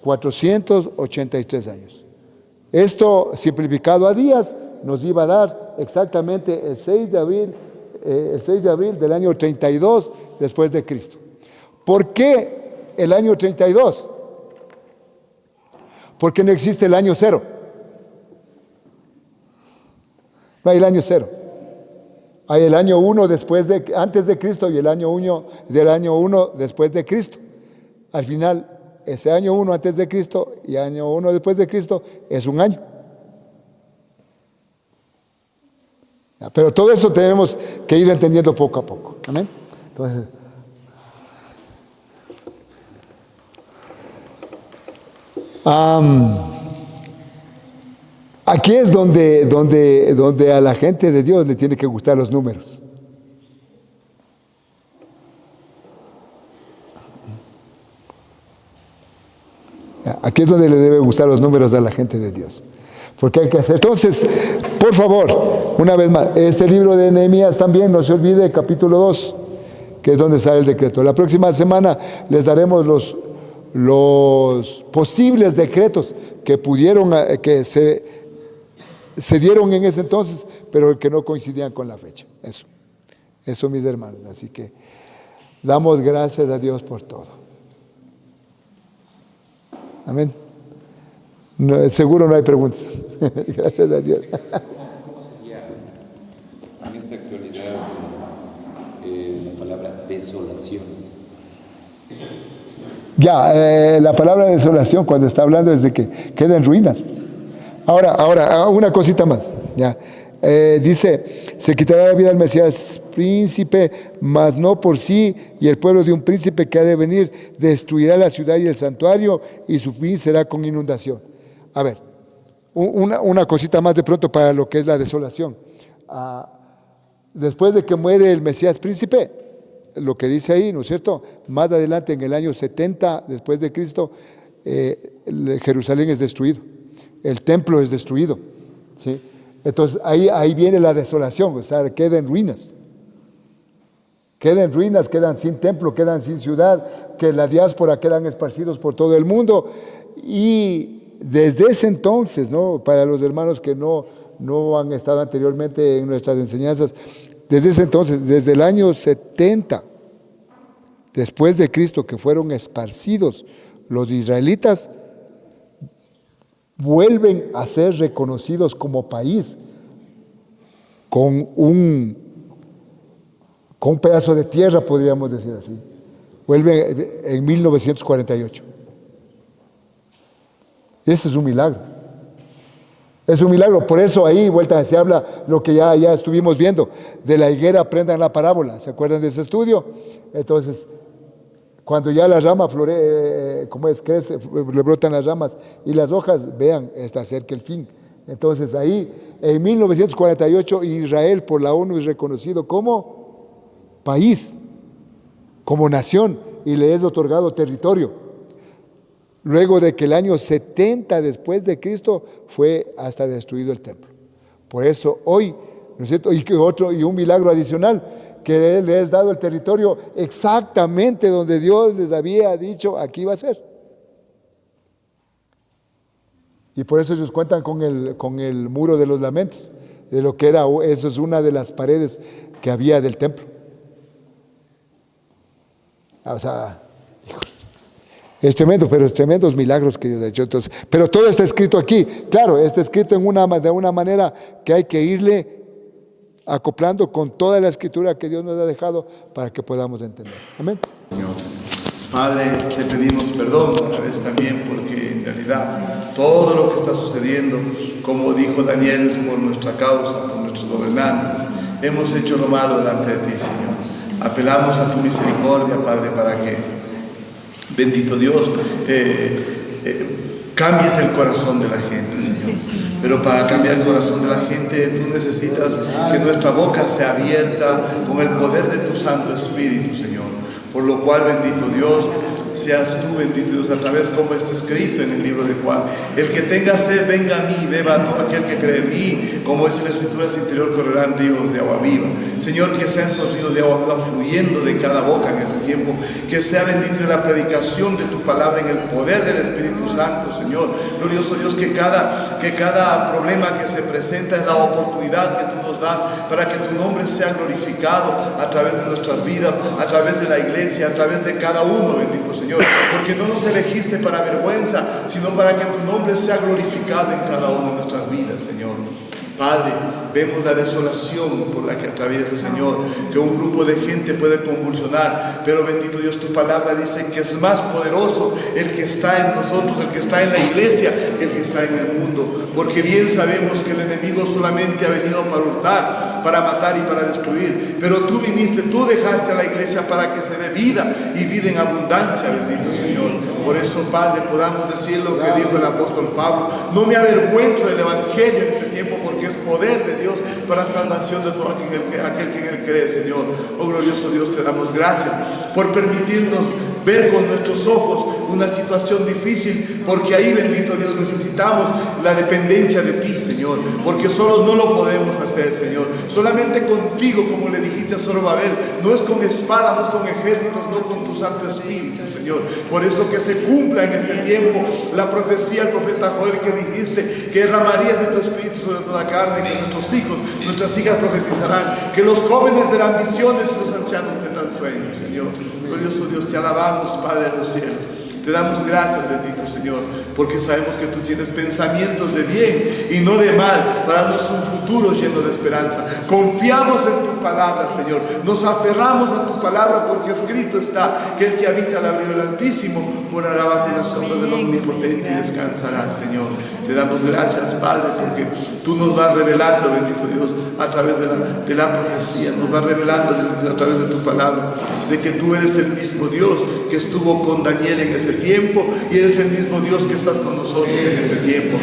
A: 483 años. Esto, simplificado a días, nos iba a dar exactamente el 6 de abril del año 32 después de Cristo. ¿Por qué el año 32? Porque no existe el año 0. No hay el año 0. Hay el año 1 antes de Cristo y el año 1 después de Cristo. Al final, ese año 1 antes de Cristo y año 1 después de Cristo es un año. Pero todo eso tenemos que ir entendiendo poco a poco. Amén. Entonces, aquí es donde a la gente de Dios le tiene que gustar los números. Aquí es donde le debe gustar los números a la gente de Dios. Porque hay que hacer. Entonces, por favor, una vez más, este libro de Nehemías también, no se olvide, capítulo 2, que es donde sale el decreto. La próxima semana les daremos los posibles decretos que se dieron en ese entonces, pero que no coincidían con la fecha. Eso, mis hermanos. Así que damos gracias a Dios por todo. Amén. No, seguro no hay preguntas. Gracias a Dios.
B: ¿Cómo sería en esta actualidad la palabra desolación?
A: Ya, la palabra desolación cuando está hablando es de que queda en ruinas. Ahora, una cosita más. Ya, dice, se quitará la vida al Mesías príncipe, mas no por sí, y el pueblo de un príncipe que ha de venir destruirá la ciudad y el santuario, y su fin será con inundación. A ver, una cosita más de pronto para lo que es la desolación. Después de que muere el Mesías príncipe, lo que dice ahí, ¿no es cierto? Más adelante, en el año 70 después de Cristo, Jerusalén es destruido, el templo es destruido, ¿sí? Entonces ahí viene la desolación, o sea, queda en ruinas. quedan ruinas, quedan sin templo, quedan sin ciudad, que la diáspora quedan esparcidos por todo el mundo. Y desde ese entonces, ¿no? Para los hermanos que no han estado anteriormente en nuestras enseñanzas, desde ese entonces, desde el año 70, después de Cristo, que fueron esparcidos los israelitas, vuelven a ser reconocidos como país con un pedazo de tierra, podríamos decir así. Vuelven en 1948. Ese es un milagro. Es un milagro. Por eso ahí, vuelta, se habla lo que ya estuvimos viendo. De la higuera aprendan la parábola. ¿Se acuerdan de ese estudio? Entonces, cuando ya la rama crece, le brotan las ramas y las hojas, vean, está cerca el fin. Entonces ahí, en 1948, Israel por la ONU es reconocido como país, como nación, y le es otorgado territorio. Luego de que el año 70 después de Cristo fue hasta destruido el templo. Por eso hoy, ¿no es cierto? Y un milagro adicional, que les es dado el territorio exactamente donde Dios les había dicho aquí va a ser. Y por eso ellos cuentan con el muro de los lamentos, de lo que era, eso es una de las paredes que había del templo. O sea, es tremendo, pero es tremendos milagros que Dios ha hecho. Entonces, pero todo está escrito aquí. Claro, está escrito de una manera que hay que irle acoplando con toda la escritura que Dios nos ha dejado para que podamos entender. Amén.
C: Señor. Padre, te pedimos perdón una vez también porque en realidad todo lo que está sucediendo, como dijo Daniel, es por nuestra causa, por nuestros gobernantes. Hemos hecho lo malo delante de ti, Señor. Apelamos a tu misericordia, Padre, para que, bendito Dios, cambies el corazón de la gente, Señor. Pero para cambiar el corazón de la gente, tú necesitas que nuestra boca sea abierta con el poder de tu Santo Espíritu, Señor. Por lo cual, bendito Dios, seas tú, bendito Dios, a través como está escrito en el libro de Juan. El que tenga sed, venga a mí, beba todo aquel que cree en mí, como dice la Escritura, en su interior correrán ríos de agua viva. Señor, que sean esos ríos de agua viva fluyendo de cada boca en este tiempo, que sea bendito la predicación de tu palabra en el poder del Espíritu Santo, Señor. Glorioso Dios, que cada problema que se presenta es la oportunidad que tú nos das para que tu nombre sea glorificado a través de nuestras vidas, a través de la iglesia, a través de cada uno, bendito Señor, porque no nos elegiste para vergüenza, sino para que tu nombre sea glorificado en cada una de nuestras vidas, Señor. Padre, vemos la desolación por la que atraviesa, Señor, que un grupo de gente puede convulsionar, pero bendito Dios, tu palabra dice que es más poderoso el que está en nosotros, el que está en la iglesia, que el que está en el mundo, porque bien sabemos que el enemigo solamente ha venido para hurtar, para matar y para destruir, pero tú viniste, tú dejaste a la iglesia para que se dé vida y vida en abundancia, bendito Señor. Por eso, Padre, podamos decir lo que dijo el apóstol Pablo: no me avergüenzo del evangelio en este tiempo, porque es poder de Dios para salvación de todo aquel que en él cree, Señor. Oh glorioso Dios, te damos gracias por permitirnos ver con nuestros ojos una situación difícil, porque ahí, bendito Dios, necesitamos la dependencia de ti, Señor, porque solos no lo podemos hacer, Señor. Solamente contigo, como le dijiste a Zorobabel, no es con espada, no es con ejércitos, no con tu Santo Espíritu, Señor. Por eso que se cumpla en este tiempo la profecía del profeta Joel, que dijiste que derramarías de tu Espíritu sobre toda carne, y que nuestros hijos, nuestras hijas profetizarán, que los jóvenes verán visiones y los ancianos tendrán sueños, Señor. Glorioso Dios, te alabamos, Padre de los cielos. Te damos gracias, bendito Señor, porque sabemos que tú tienes pensamientos de bien y no de mal, para darnos un futuro lleno de esperanza. Confiamos en tu palabra, Señor. Nos aferramos a tu palabra, porque escrito está que el que habita al abrigo del Altísimo morará bajo la sombra del Omnipotente y descansará, Señor. Te damos gracias, Padre, porque tú nos vas revelando, bendito Dios, a través de la profecía, nos vas revelando a través de tu palabra, de que tú eres el mismo Dios que estuvo con Daniel en ese tiempo, y eres el mismo Dios que estás con nosotros en este tiempo,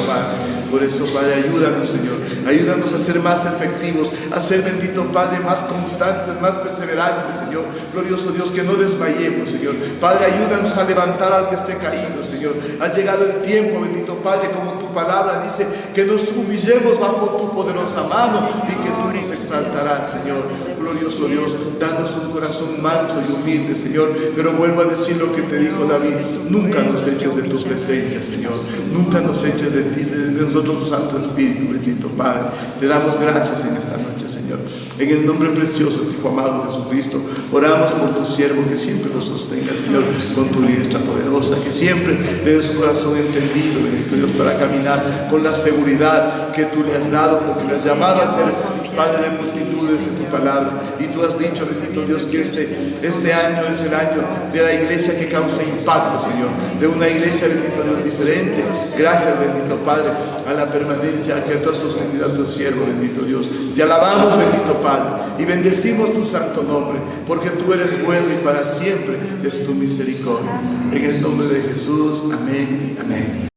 C: Padre. Por eso, Padre, ayúdanos, Señor, ayúdanos a ser más efectivos, a ser, bendito Padre, más constantes, más perseverantes, Señor. Glorioso Dios, que no desmayemos, Señor. Padre, ayúdanos a levantar al que esté caído, Señor. Ha llegado el tiempo, bendito Padre, como tu palabra dice, que nos humillemos bajo tu poderosa mano y que tú nos exaltará, Señor. Glorioso Dios, danos un corazón manso y humilde, Señor. Pero vuelvo a decir lo que te dijo David: nunca nos eches de tu presencia, Señor. Nunca nos eches de ti, de nosotros, tu Santo Espíritu, bendito Padre. Te damos gracias en esta noche, Señor. En el nombre precioso de tu Hijo amado Jesucristo, oramos por tu siervo, que siempre lo sostenga, Señor, con tu diestra poderosa, que siempre le des un corazón entendido, bendito Dios, para caminar con la seguridad que tú le has dado, porque le has llamado a ser Padre de multitudes en tu palabra. Y tú has dicho, bendito Dios, que este año es el año de la iglesia que causa impacto, Señor, de una iglesia, bendito Dios, diferente. Gracias, bendito Padre, a la permanencia que tú has sostenido a tu siervo, bendito Dios. Te alabamos, bendito Padre, y bendecimos tu santo nombre, porque tú eres bueno y para siempre es tu misericordia. En el nombre de Jesús, amén y amén.